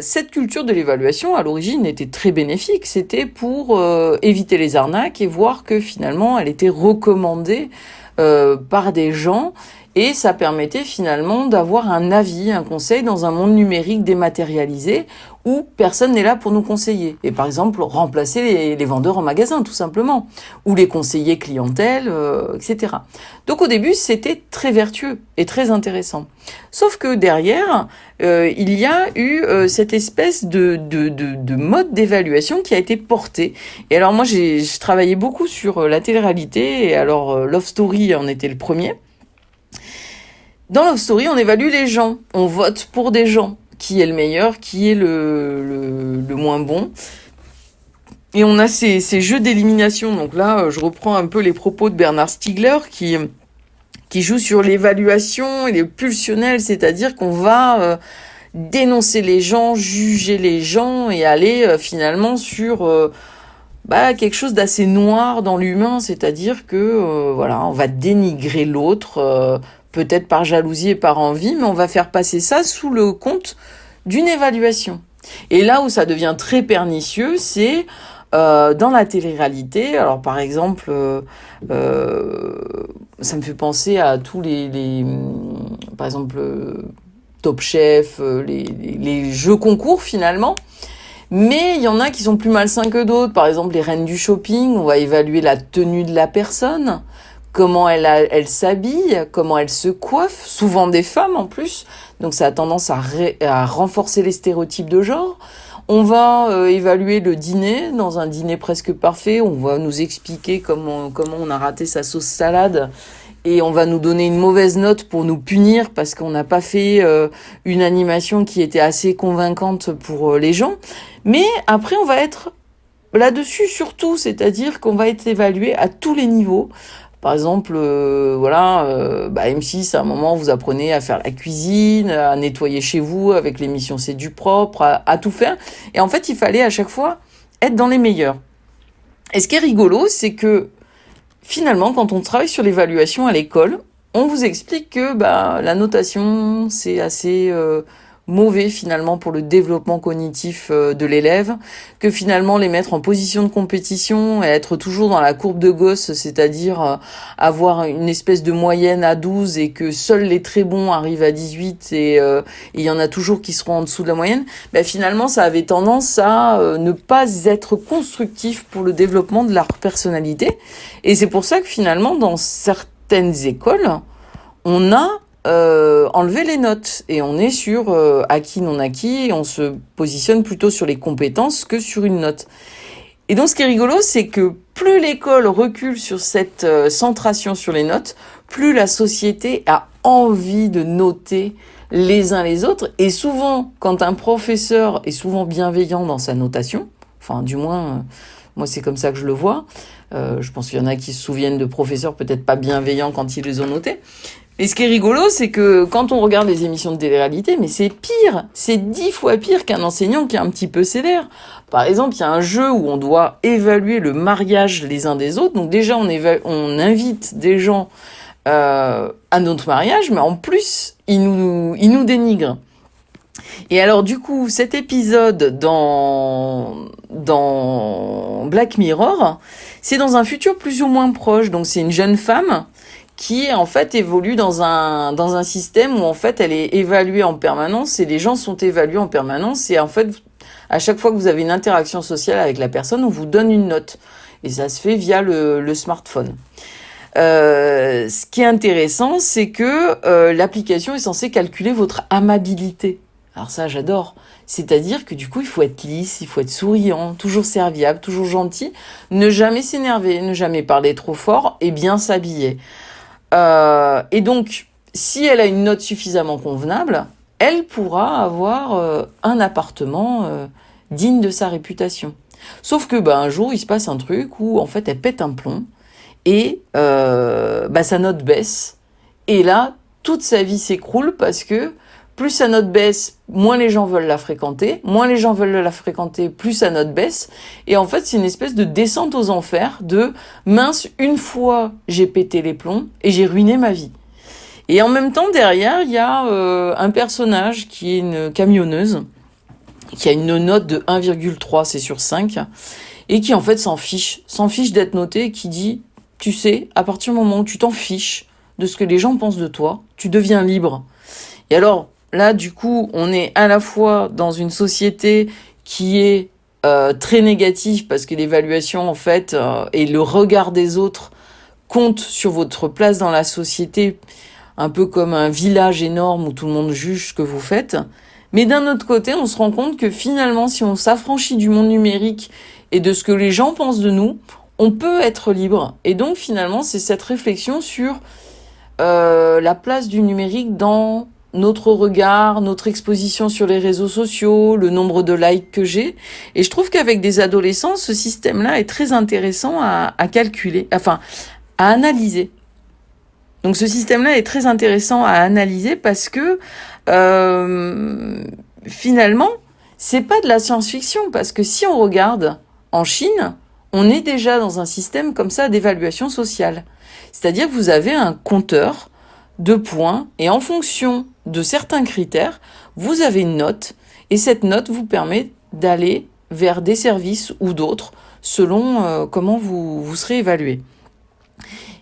cette culture de l'évaluation, à l'origine, était très bénéfique. C'était pour éviter les arnaques et voir que finalement, elle était recommandée par des gens. Et ça permettait finalement d'avoir un avis, un conseil dans un monde numérique dématérialisé où personne n'est là pour nous conseiller. Et par exemple, remplacer les vendeurs en magasin, tout simplement. Ou les conseillers clientèle, etc. Donc au début, c'était très vertueux et très intéressant. Sauf que derrière, il y a eu cette espèce de mode d'évaluation qui a été porté. Et alors moi, j'ai travaillé beaucoup sur la télé-réalité. Et alors, Love Story en était le premier. Dans Love Story, on évalue les gens. On vote pour des gens. Qui est le meilleur, qui est le moins bon. Et on a ces jeux d'élimination. Donc là, je reprends un peu les propos de Bernard Stiegler qui joue sur l'évaluation et le pulsionnel. C'est-à-dire qu'on va dénoncer les gens, juger les gens et aller finalement sur quelque chose d'assez noir dans l'humain. C'est-à-dire que on va dénigrer l'autre peut-être par jalousie et par envie, mais on va faire passer ça sous le compte d'une évaluation. Et là où ça devient très pernicieux, c'est dans la télé-réalité. Alors par exemple, ça me fait penser à tous les par exemple, Top Chef, les jeux concours finalement. Mais il y en a qui sont plus malsains que d'autres. Par exemple, les reines du shopping, on va évaluer la tenue de la personne, comment elle s'habille, comment elle se coiffe, souvent des femmes en plus. Donc ça a tendance à renforcer les stéréotypes de genre. On va évaluer le dîner, dans un dîner presque parfait. On va nous expliquer comment on a raté sa sauce salade. Et on va nous donner une mauvaise note pour nous punir parce qu'on n'a pas fait une animation qui était assez convaincante pour les gens. Mais après, on va être là-dessus surtout, c'est-à-dire qu'on va être évalué à tous les niveaux. Par exemple, M6, à un moment, vous apprenez à faire la cuisine, à nettoyer chez vous avec l'émission C'est du propre, à tout faire. Et en fait, il fallait à chaque fois être dans les meilleurs. Et ce qui est rigolo, c'est que finalement, quand on travaille sur l'évaluation à l'école, on vous explique que la notation, c'est assez mauvais finalement pour le développement cognitif de l'élève, que finalement les mettre en position de compétition et être toujours dans la courbe de Gauss, c'est-à-dire avoir une espèce de moyenne à 12 et que seuls les très bons arrivent à 18 et il y en a toujours qui seront en dessous de la moyenne, finalement ça avait tendance à ne pas être constructif pour le développement de leur personnalité. Et c'est pour ça que finalement dans certaines écoles, on a enlever les notes et on est sur acquis non acquis et on se positionne plutôt sur les compétences que sur une note. Et donc ce qui est rigolo, c'est que plus l'école recule sur cette centration sur les notes, plus la société a envie de noter les uns les autres. Et souvent, quand un professeur est souvent bienveillant dans sa notation, enfin du moins moi c'est comme ça que je le vois, je pense qu'il y en a qui se souviennent de professeurs peut-être pas bienveillants quand ils les ont notés. Et ce qui est rigolo, c'est que quand on regarde les émissions de télé-réalité, mais c'est pire, c'est 10 fois pire qu'un enseignant qui est un petit peu sévère. Par exemple, il y a un jeu où on doit évaluer le mariage les uns des autres. Donc déjà, on invite des gens à notre mariage, mais en plus, ils nous dénigrent. Et alors du coup, cet épisode dans Black Mirror, C'est dans un futur plus ou moins proche. Donc c'est une jeune femme qui en fait évolue dans un système où en fait elle est évaluée en permanence et les gens sont évalués en permanence et en fait à chaque fois que vous avez une interaction sociale avec la personne, on vous donne une note et ça se fait via le smartphone. Ce qui est intéressant, c'est que l'application est censée calculer votre amabilité. Alors ça, j'adore. C'est-à-dire que du coup, il faut être lisse, il faut être souriant, toujours serviable, toujours gentil, ne jamais s'énerver, ne jamais parler trop fort et bien s'habiller. Et donc, si elle a une note suffisamment convenable, elle pourra avoir un appartement digne de sa réputation. Sauf que un jour, il se passe un truc où en fait, elle pète un plomb et sa note baisse. Et là, toute sa vie s'écroule parce que plus sa note baisse, moins les gens veulent la fréquenter. Moins les gens veulent la fréquenter, plus sa note baisse. Et en fait, c'est une espèce de descente aux enfers de mince, une fois j'ai pété les plombs et j'ai ruiné ma vie. Et en même temps, derrière, il y a un personnage qui est une camionneuse, qui a une note de 1,3, c'est sur 5, et qui en fait s'en fiche d'être notée, qui dit, tu sais, à partir du moment où tu t'en fiches de ce que les gens pensent de toi, tu deviens libre. Et alors, là, du coup, on est à la fois dans une société qui est très négative parce que l'évaluation, en fait, et le regard des autres comptent sur votre place dans la société, un peu comme un village énorme où tout le monde juge ce que vous faites. Mais d'un autre côté, on se rend compte que finalement, si on s'affranchit du monde numérique et de ce que les gens pensent de nous, on peut être libre. Et donc, finalement, c'est cette réflexion sur la place du numérique dans notre regard, notre exposition sur les réseaux sociaux, le nombre de likes que j'ai. Et je trouve qu'avec des adolescents, ce système-là est très intéressant à calculer, enfin, à analyser. Donc ce système-là est très intéressant à analyser parce que finalement, c'est pas de la science-fiction. Parce que si on regarde en Chine, on est déjà dans un système comme ça d'évaluation sociale. C'est-à-dire que vous avez un compteur de points et en fonction de certains critères, vous avez une note et cette note vous permet d'aller vers des services ou d'autres selon comment vous serez évalué.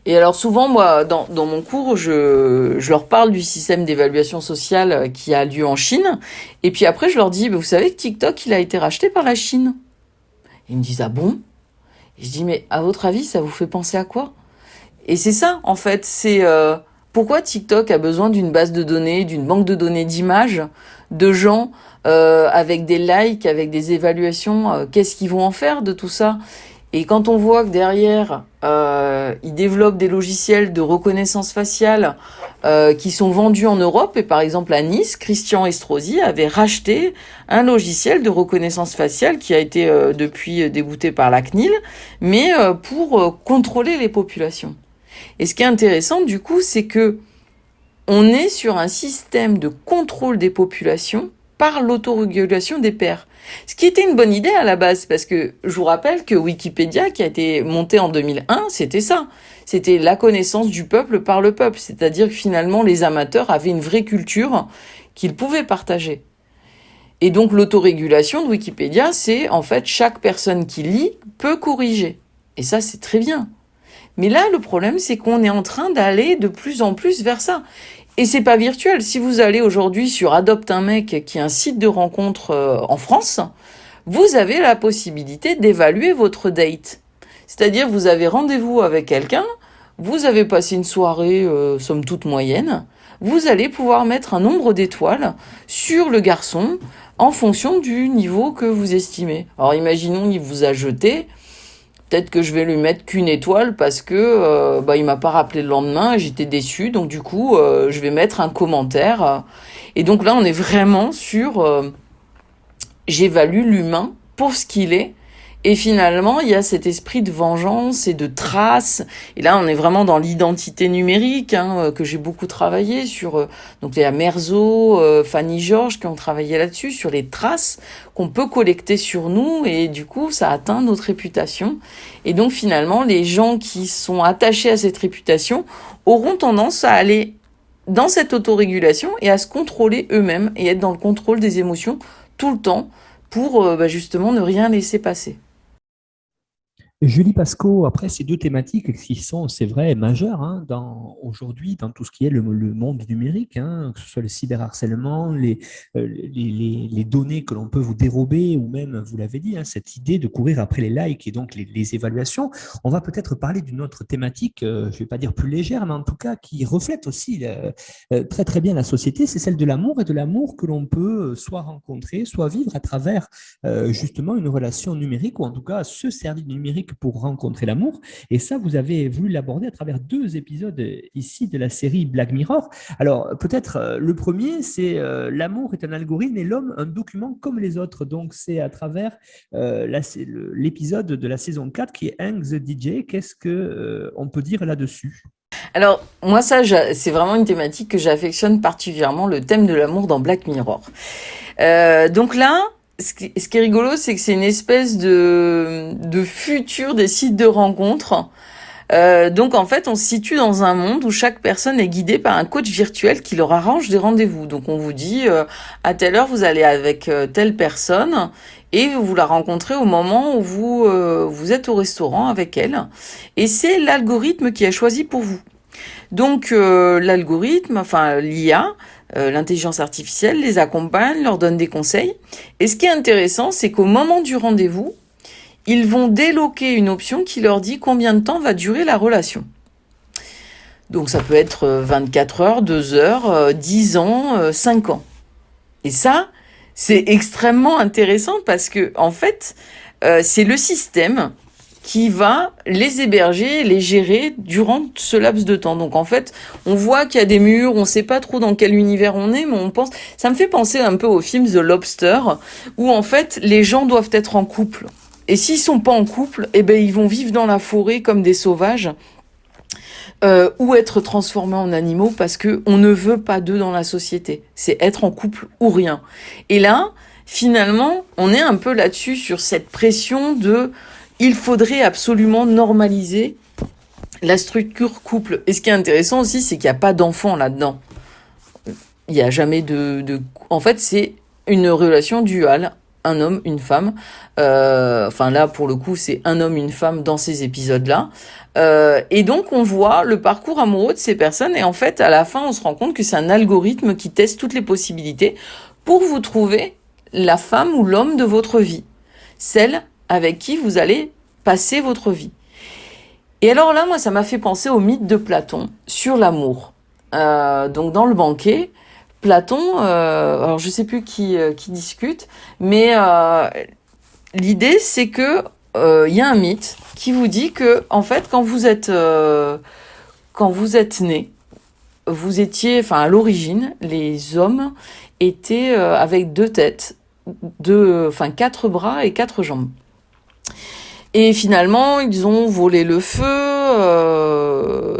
Et alors souvent, moi, dans mon cours, je leur parle du système d'évaluation sociale qui a lieu en Chine et puis après je leur dis, vous savez que TikTok, il a été racheté par la Chine. Ils me disent, ah bon? Et je dis, mais à votre avis, ça vous fait penser à quoi? Et c'est ça, en fait, c'est pourquoi TikTok a besoin d'une base de données, d'une banque de données d'images, de gens avec des likes, avec des évaluations, qu'est-ce qu'ils vont en faire de tout ça? Et quand on voit que derrière, ils développent des logiciels de reconnaissance faciale qui sont vendus en Europe, et par exemple à Nice, Christian Estrosi avait racheté un logiciel de reconnaissance faciale qui a été depuis débouté par la CNIL, mais pour contrôler les populations. Et ce qui est intéressant, du coup, c'est que on est sur un système de contrôle des populations par l'autorégulation des pairs. Ce qui était une bonne idée à la base, parce que je vous rappelle que Wikipédia, qui a été monté en 2001, c'était ça. C'était la connaissance du peuple par le peuple. C'est-à-dire que finalement, les amateurs avaient une vraie culture qu'ils pouvaient partager. Et donc, l'autorégulation de Wikipédia, c'est en fait chaque personne qui lit peut corriger. Et ça, c'est très bien. Mais là, le problème, c'est qu'on est en train d'aller de plus en plus vers ça. Et c'est pas virtuel. Si vous allez aujourd'hui sur Adopte un mec, qui est un site de rencontre en France, vous avez la possibilité d'évaluer votre date. C'est-à-dire, vous avez rendez-vous avec quelqu'un, vous avez passé une soirée, somme toute moyenne, vous allez pouvoir mettre un nombre d'étoiles sur le garçon en fonction du niveau que vous estimez. Alors, imaginons, il vous a jeté. Peut-être que je vais lui mettre qu'une étoile parce que il m'a pas rappelé le lendemain et j'étais déçue. Donc du coup, je vais mettre un commentaire. Et donc là, on est vraiment sur j'évalue l'humain pour ce qu'il est. Et finalement, il y a cet esprit de vengeance et de trace. Et là, on est vraiment dans l'identité numérique, que j'ai beaucoup travaillé sur. Donc il y a Merzo, Fanny Georges qui ont travaillé là-dessus sur les traces qu'on peut collecter sur nous. Et du coup, ça atteint notre réputation. Et donc finalement, les gens qui sont attachés à cette réputation auront tendance à aller dans cette autorégulation et à se contrôler eux-mêmes et être dans le contrôle des émotions tout le temps pour justement ne rien laisser passer. Julie Pasco, après ces deux thématiques qui sont, c'est vrai, majeures aujourd'hui dans tout ce qui est le monde numérique, que ce soit le cyberharcèlement, les données que l'on peut vous dérober, ou même, vous l'avez dit, cette idée de courir après les likes et donc les évaluations. On va peut-être parler d'une autre thématique, je ne vais pas dire plus légère, mais en tout cas qui reflète aussi très très bien la société, c'est celle de l'amour et de l'amour que l'on peut soit rencontrer, soit vivre à travers justement une relation numérique, ou en tout cas se servir du numérique pour rencontrer l'amour. Et ça, vous avez voulu l'aborder à travers 2 épisodes ici de la série Black Mirror. Alors, peut-être le premier, c'est l'amour est un algorithme et l'homme un document comme les autres. Donc, c'est à travers l'épisode de la saison 4 qui est Hank the DJ. Qu'est-ce qu'on peut dire là-dessus? Alors, moi, c'est vraiment une thématique que j'affectionne particulièrement, le thème de l'amour dans Black Mirror. Donc là, ce qui est rigolo, c'est que c'est une espèce de futur des sites de rencontres. Donc en fait, on se situe dans un monde où chaque personne est guidée par un coach virtuel qui leur arrange des rendez-vous. Donc on vous dit, à telle heure, vous allez avec telle personne et vous la rencontrez au moment où vous êtes au restaurant avec elle. Et c'est l'algorithme qui est choisi pour vous. Donc l'algorithme, enfin l'IA, l'intelligence artificielle les accompagne, leur donne des conseils. Et ce qui est intéressant, c'est qu'au moment du rendez-vous, ils vont déloquer une option qui leur dit combien de temps va durer la relation. Donc ça peut être 24 heures, 2 heures, 10 ans, 5 ans. Et ça, c'est extrêmement intéressant parce que en fait, c'est le système qui va les héberger, les gérer durant ce laps de temps. Donc en fait, on voit qu'il y a des murs, on sait pas trop dans quel univers on est, mais on pense... Ça me fait penser un peu au film The Lobster, où en fait, les gens doivent être en couple. Et s'ils sont pas en couple, eh ben ils vont vivre dans la forêt comme des sauvages, ou être transformés en animaux parce que on ne veut pas d'eux dans la société. C'est être en couple ou rien. Et là, finalement, on est un peu là-dessus sur cette pression de il faudrait absolument normaliser la structure couple. Et ce qui est intéressant aussi, c'est qu'il n'y a pas d'enfant là-dedans. Il n'y a jamais En fait, c'est une relation duale. Un homme, une femme. Enfin là, pour le coup, c'est un homme, une femme dans ces épisodes-là. Et donc, on voit le parcours amoureux de ces personnes. Et en fait, à la fin, on se rend compte que c'est un algorithme qui teste toutes les possibilités pour vous trouver la femme ou l'homme de votre vie. Celle avec qui vous allez passer votre vie. Et alors là, moi, ça m'a fait penser au mythe de Platon sur l'amour. Donc, dans le banquet, Platon, alors je sais plus qui discute, mais l'idée, c'est que y a un mythe qui vous dit que, en fait, quand vous êtes né, vous étiez, enfin, à l'origine, les hommes étaient avec 2 têtes, 4 bras et 4 jambes. Et finalement, ils ont volé le feu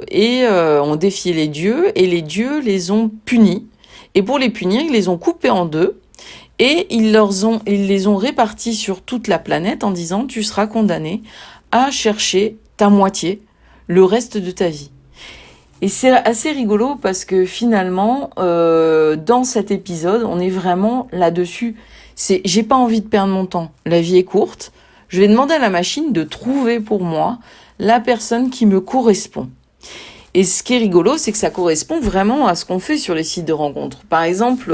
et ont défié les dieux, et les dieux les ont punis. Et pour les punir, ils les ont coupés en 2 et ils les ont répartis sur toute la planète en disant « Tu seras condamné à chercher ta moitié le reste de ta vie ». Et c'est assez rigolo parce que finalement, dans cet épisode, on est vraiment là-dessus. J'ai pas envie de perdre mon temps. La vie est courte. Je vais demander à la machine de trouver pour moi la personne qui me correspond. Et ce qui est rigolo, c'est que ça correspond vraiment à ce qu'on fait sur les sites de rencontres. Par exemple,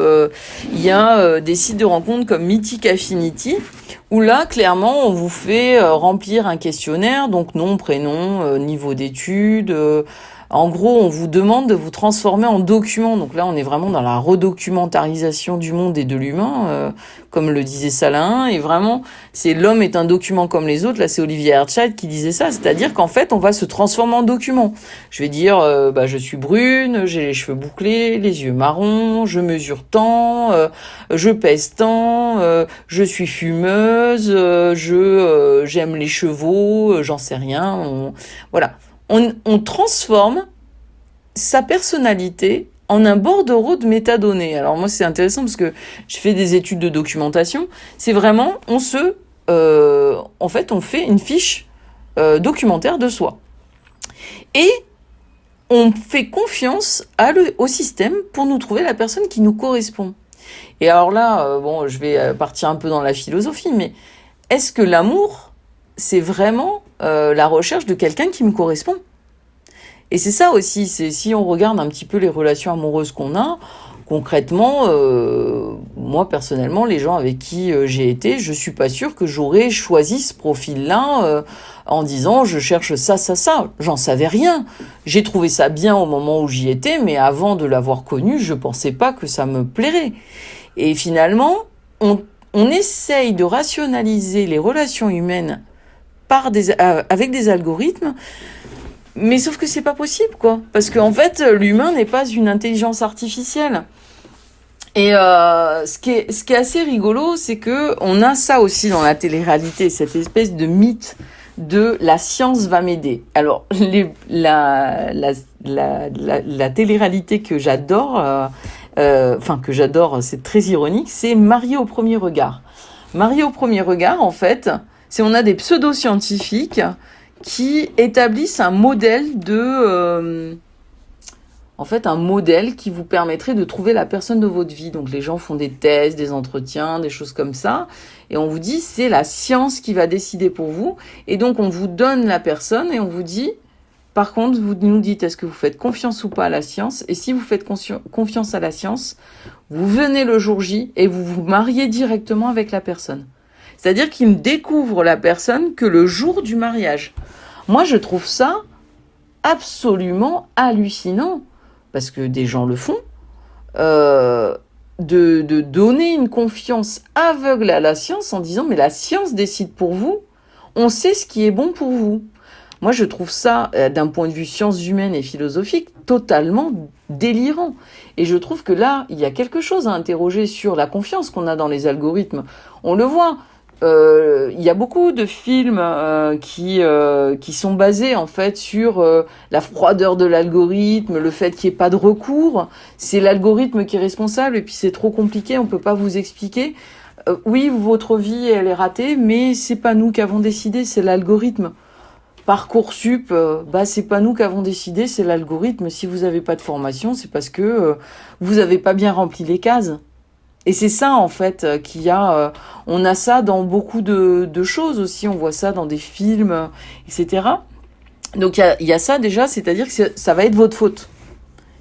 il y a des sites de rencontres comme Mythic Affinity, où là, clairement, on vous fait remplir un questionnaire, donc nom, prénom, niveau d'études. En gros, on vous demande de vous transformer en document. Donc là, on est vraiment dans la redocumentarisation du monde et de l'humain, comme le disait Salin. Et vraiment, c'est l'homme est un document comme les autres. Là, c'est Olivier Hertzscheit qui disait ça. C'est-à-dire qu'en fait, on va se transformer en document. Je vais dire, je suis brune, j'ai les cheveux bouclés, les yeux marrons, je mesure tant, je pèse tant, je suis fumeuse, j'aime les chevaux, j'en sais rien. Voilà. On transforme sa personnalité en un bordereau de métadonnées. Alors moi, c'est intéressant parce que je fais des études de documentation. C'est vraiment, on fait une fiche documentaire de soi. Et on fait confiance au système pour nous trouver la personne qui nous correspond. Et alors là, je vais partir un peu dans la philosophie, mais est-ce que l'amour, c'est vraiment la recherche de quelqu'un qui me correspond. Et c'est ça aussi, c'est si on regarde un petit peu les relations amoureuses qu'on a, concrètement, moi personnellement, les gens avec qui j'ai été, je suis pas sûre que j'aurais choisi ce profil-là en disant je cherche ça, ça, ça. J'en savais rien. J'ai trouvé ça bien au moment où j'y étais, mais avant de l'avoir connu, je pensais pas que ça me plairait. Et finalement, on essaye de rationaliser les relations humaines avec des algorithmes. Mais sauf que c'est pas possible, quoi. Parce qu'en fait, l'humain n'est pas une intelligence artificielle. Et ce qui est assez rigolo, c'est que on a ça aussi dans la télé-réalité, cette espèce de mythe de la science va m'aider. Alors, la télé-réalité que j'adore, que j'adore, c'est très ironique, c'est Marié au premier regard. Marié au premier regard, en fait, c'est on a des pseudo-scientifiques qui établissent un modèle un modèle qui vous permettrait de trouver la personne de votre vie. Donc les gens font des tests, des entretiens, des choses comme ça, et on vous dit c'est la science qui va décider pour vous, et donc on vous donne la personne et on vous dit, par contre, vous nous dites est-ce que vous faites confiance ou pas à la science, et si vous faites confiance à la science, vous venez le jour J et vous vous mariez directement avec la personne. C'est-à-dire qu'ils ne découvrent la personne que le jour du mariage. Moi, je trouve ça absolument hallucinant, parce que des gens le font, de donner une confiance aveugle à la science en disant « mais la science décide pour vous, on sait ce qui est bon pour vous ». Moi, je trouve ça, d'un point de vue sciences humaines et philosophique, totalement délirant. Et je trouve que là, il y a quelque chose à interroger sur la confiance qu'on a dans les algorithmes. On le voit. Il y a beaucoup de films qui sont basés en fait sur la froideur de l'algorithme, le fait qu'il n'y ait pas de recours. C'est l'algorithme qui est responsable et puis c'est trop compliqué, on peut pas vous expliquer. Oui, votre vie elle est ratée, mais c'est pas nous qui avons décidé, c'est l'algorithme. Parcoursup, c'est pas nous qui avons décidé, c'est l'algorithme. Si vous avez pas de formation, c'est parce que vous avez pas bien rempli les cases. Et c'est ça, en fait, qu'il y a... on a ça dans beaucoup de choses aussi. On voit ça dans des films, etc. Donc, il y a ça déjà, c'est-à-dire que ça va être votre faute.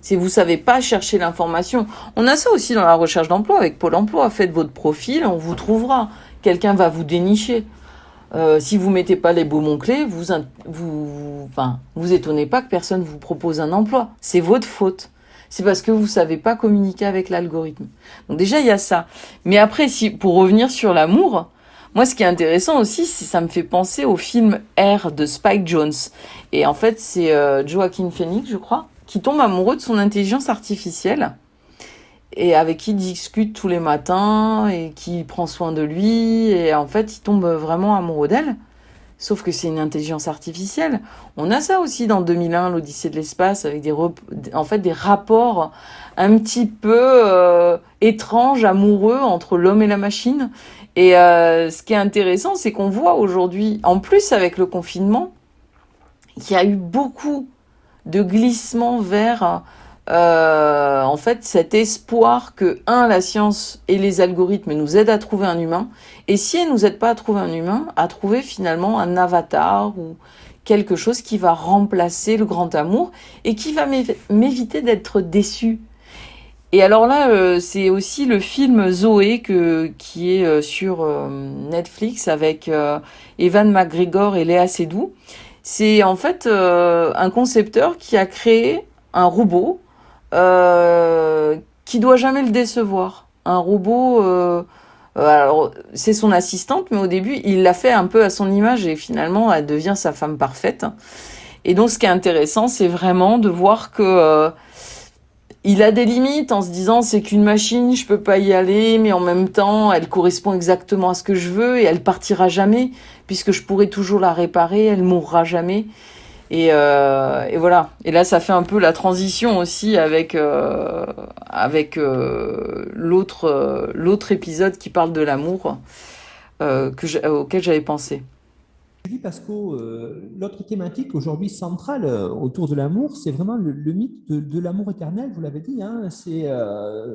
Si vous savez pas chercher l'information. On a ça aussi dans la recherche d'emploi avec Pôle emploi. Faites votre profil, on vous trouvera. Quelqu'un va vous dénicher. Si vous mettez pas les beaux mots-clés, vous étonnez pas que personne vous propose un emploi. C'est votre faute. C'est parce que vous savez pas communiquer avec l'algorithme. Donc déjà, il y a ça. Mais après, pour revenir sur l'amour, moi, ce qui est intéressant aussi, c'est ça me fait penser au film R de Spike Jonze. Et en fait, c'est Joaquin Phoenix, je crois, qui tombe amoureux de son intelligence artificielle et avec qui il discute tous les matins et qui prend soin de lui. Et en fait, il tombe vraiment amoureux d'elle. Sauf que c'est une intelligence artificielle. On a ça aussi dans 2001, l'Odyssée de l'espace, avec des rapports un petit peu étranges, amoureux entre l'homme et la machine. Et ce qui est intéressant, c'est qu'on voit aujourd'hui, en plus avec le confinement, qu'il y a eu beaucoup de glissements vers cet espoir que, la science et les algorithmes nous aident à trouver un humain, et si elles nous aident pas à trouver un humain, à trouver finalement un avatar ou quelque chose qui va remplacer le grand amour et qui va m'éviter d'être déçu. Et alors là, c'est aussi le film Zoé qui est sur Netflix avec Ewan McGregor et Léa Seydoux. C'est en fait un concepteur qui a créé un robot qui doit jamais le décevoir. Un robot, alors c'est son assistante, mais au début il l'a fait un peu à son image et finalement elle devient sa femme parfaite. Et donc ce qui est intéressant, c'est vraiment de voir que il a des limites en se disant c'est qu'une machine, je peux pas y aller, mais en même temps elle correspond exactement à ce que je veux et elle partira jamais puisque je pourrai toujours la réparer, elle mourra jamais. Et voilà. Et là, ça fait un peu la transition aussi avec l'autre épisode qui parle de l'amour auquel j'avais pensé. Julie Pasco, l'autre thématique aujourd'hui centrale autour de l'amour, c'est vraiment le mythe de l'amour éternel, vous l'avez dit, hein, c'est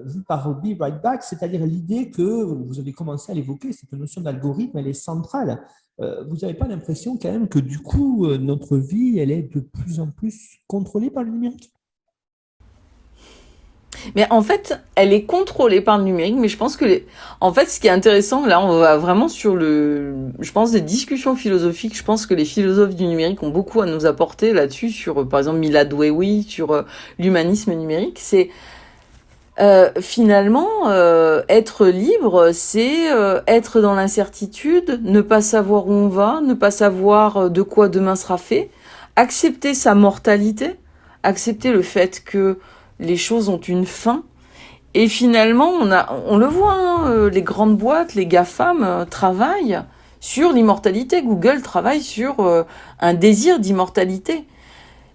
vu par Be Right Back, c'est-à-dire l'idée que vous avez commencé à l'évoquer, cette notion d'algorithme, elle est centrale. Vous n'avez pas l'impression quand même que du coup, notre vie, elle est de plus en plus contrôlée par le numérique? Mais en fait, elle est contrôlée par le numérique, mais je pense que en fait, ce qui est intéressant, là, on va vraiment sur je pense, des discussions philosophiques. Je pense que les philosophes du numérique ont beaucoup à nous apporter là-dessus, sur, par exemple, Milad Dwewi, sur l'humanisme numérique. C'est finalement être libre, c'est être dans l'incertitude, ne pas savoir où on va, ne pas savoir de quoi demain sera fait, accepter sa mortalité, accepter le fait que les choses ont une fin. Et finalement, on le voit, hein, les grandes boîtes, les GAFAM travaillent sur l'immortalité. Google travaille sur un désir d'immortalité.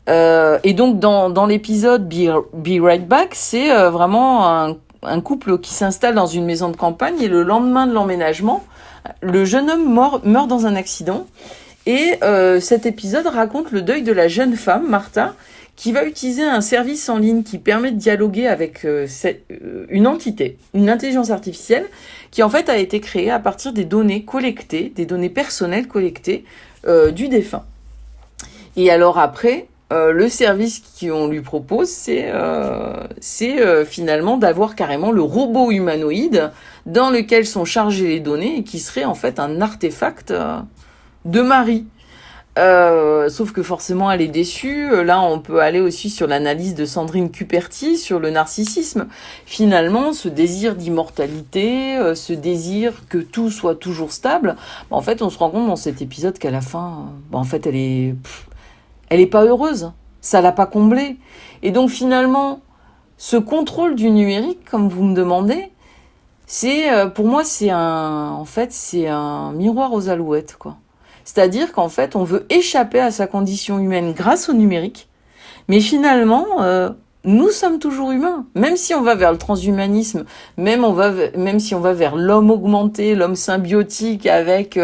Et donc, dans l'épisode Be Right Back, c'est vraiment un couple qui s'installe dans une maison de campagne et le lendemain de l'emménagement, le jeune homme meurt dans un accident. Et cet épisode raconte le deuil de la jeune femme, Martha, qui va utiliser un service en ligne qui permet de dialoguer avec une entité, une intelligence artificielle, qui en fait a été créée à partir des données collectées, des données personnelles collectées du défunt. Et alors après, le service qu'on lui propose, c'est finalement d'avoir carrément le robot humanoïde dans lequel sont chargées les données et qui serait en fait un artefact de Marie. Sauf que forcément elle est déçue. Là on peut aller aussi sur l'analyse de Sandrine Cuperti sur le narcissisme. Finalement ce désir d'immortalité, ce désir que tout soit toujours stable, en fait on se rend compte dans cet épisode qu'à la fin en fait elle est pas heureuse, ça l'a pas comblée. Et donc finalement ce contrôle du numérique, comme vous me demandez, c'est pour moi c'est un miroir aux alouettes, quoi. C'est-à-dire qu'en fait, on veut échapper à sa condition humaine grâce au numérique, mais finalement, nous sommes toujours humains. Même si on va vers le transhumanisme, même si on va vers l'homme augmenté, l'homme symbiotique, avec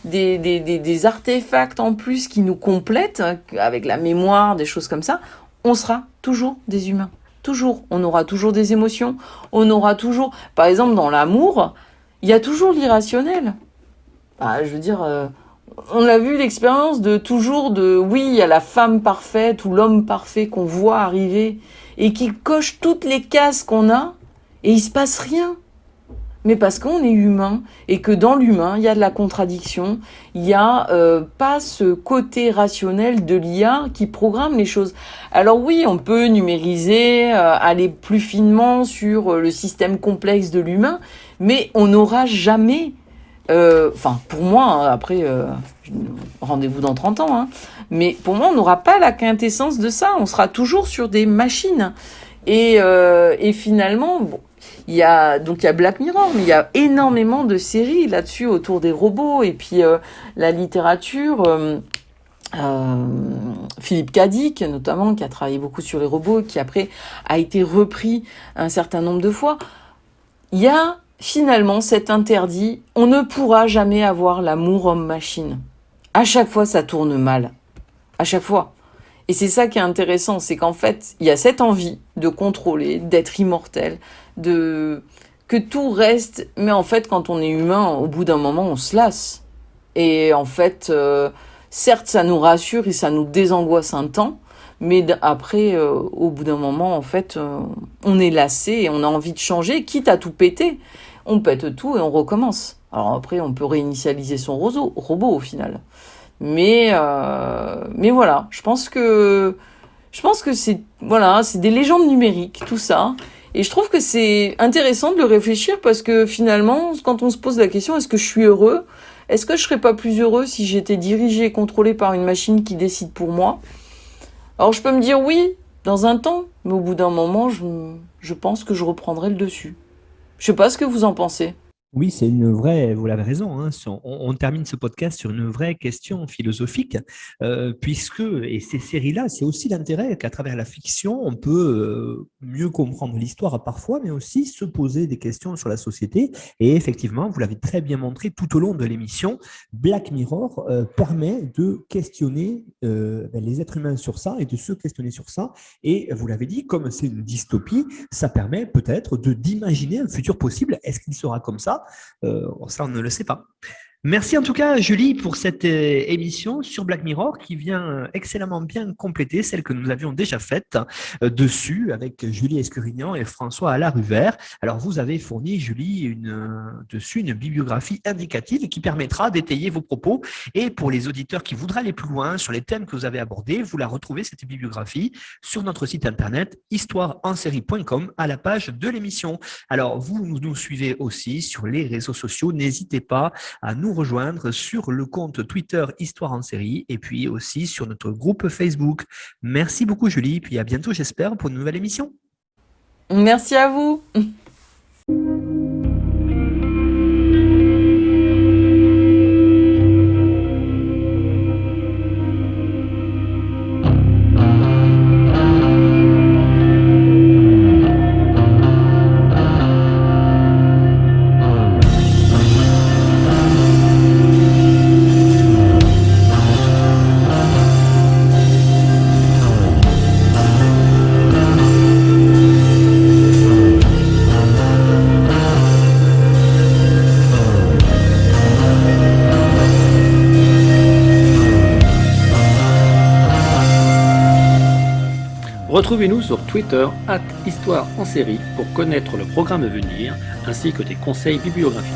des artefacts en plus qui nous complètent, avec la mémoire, des choses comme ça, on sera toujours des humains. Toujours. On aura toujours des émotions. On aura toujours... Par exemple, dans l'amour, il y a toujours l'irrationnel. Je veux dire... on a vu l'expérience oui, il y a la femme parfaite ou l'homme parfait qu'on voit arriver et qui coche toutes les cases qu'on a et il se passe rien. Mais parce qu'on est humain et que dans l'humain, il y a de la contradiction, il y a pas ce côté rationnel de l'IA qui programme les choses. Alors oui, on peut numériser, aller plus finement sur le système complexe de l'humain, mais on n'aura jamais... pour moi, hein, après, rendez-vous dans 30 ans, hein, mais pour moi, on n'aura pas la quintessence de ça. On sera toujours sur des machines. Et finalement, bon, il y a Black Mirror, mais il y a énormément de séries là-dessus autour des robots. Et puis, la littérature... Philippe Cadic notamment, qui a travaillé beaucoup sur les robots, qui après a été repris un certain nombre de fois. Il y a finalement cet interdit, on ne pourra jamais avoir l'amour homme-machine. À chaque fois, ça tourne mal. À chaque fois. Et c'est ça qui est intéressant, c'est qu'en fait, il y a cette envie de contrôler, d'être immortel, que tout reste... Mais en fait, quand on est humain, au bout d'un moment, on se lasse. Et en fait, certes, ça nous rassure et ça nous désangoisse un temps, mais après, au bout d'un moment, en fait, on est lassé et on a envie de changer, quitte à tout péter. On pète tout et on recommence. Alors après, on peut réinitialiser son robot au final. Mais voilà, je pense que c'est des légendes numériques, tout ça. Et je trouve que c'est intéressant de le réfléchir parce que finalement, quand on se pose la question, est-ce que je suis heureux? Est-ce que je serais pas plus heureux si j'étais dirigé et contrôlé par une machine qui décide pour moi? Alors je peux me dire oui, dans un temps, mais au bout d'un moment, je pense que je reprendrai le dessus. Je sais pas ce que vous en pensez. Oui, c'est une vraie, vous l'avez raison, hein, on termine ce podcast sur une vraie question philosophique, puisque, et ces séries-là, c'est aussi l'intérêt qu'à travers la fiction, on peut mieux comprendre l'histoire parfois, mais aussi se poser des questions sur la société. Et effectivement, vous l'avez très bien montré tout au long de l'émission, Black Mirror permet de questionner les êtres humains sur ça et de se questionner sur ça. Et vous l'avez dit, comme c'est une dystopie, ça permet peut-être d'imaginer un futur possible. Est-ce qu'il sera comme ça? Ça, on ne le sait pas. Merci en tout cas, Julie, pour cette émission sur Black Mirror qui vient excellemment bien compléter celle que nous avions déjà faite dessus avec Julie Escurignan et François Allaruvert. Alors, vous avez fourni, Julie, dessus une bibliographie indicative qui permettra d'étayer vos propos. Et pour les auditeurs qui voudraient aller plus loin sur les thèmes que vous avez abordés, vous la retrouvez, cette bibliographie, sur notre site internet histoireensérie.com à la page de l'émission. Alors, vous nous suivez aussi sur les réseaux sociaux. N'hésitez pas à nous rejoindre sur le compte Twitter Histoire en série et puis aussi sur notre groupe Facebook. Merci beaucoup Julie, puis à bientôt j'espère pour une nouvelle émission. Merci à vous. Retrouvez-nous sur Twitter @Histoire en série pour connaître le programme à venir ainsi que des conseils bibliographiques.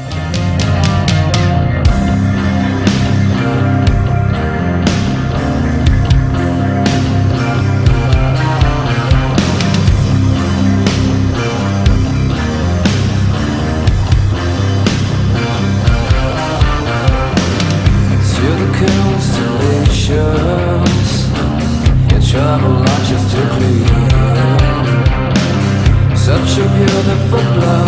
Travel not just to clean such a beautiful blood.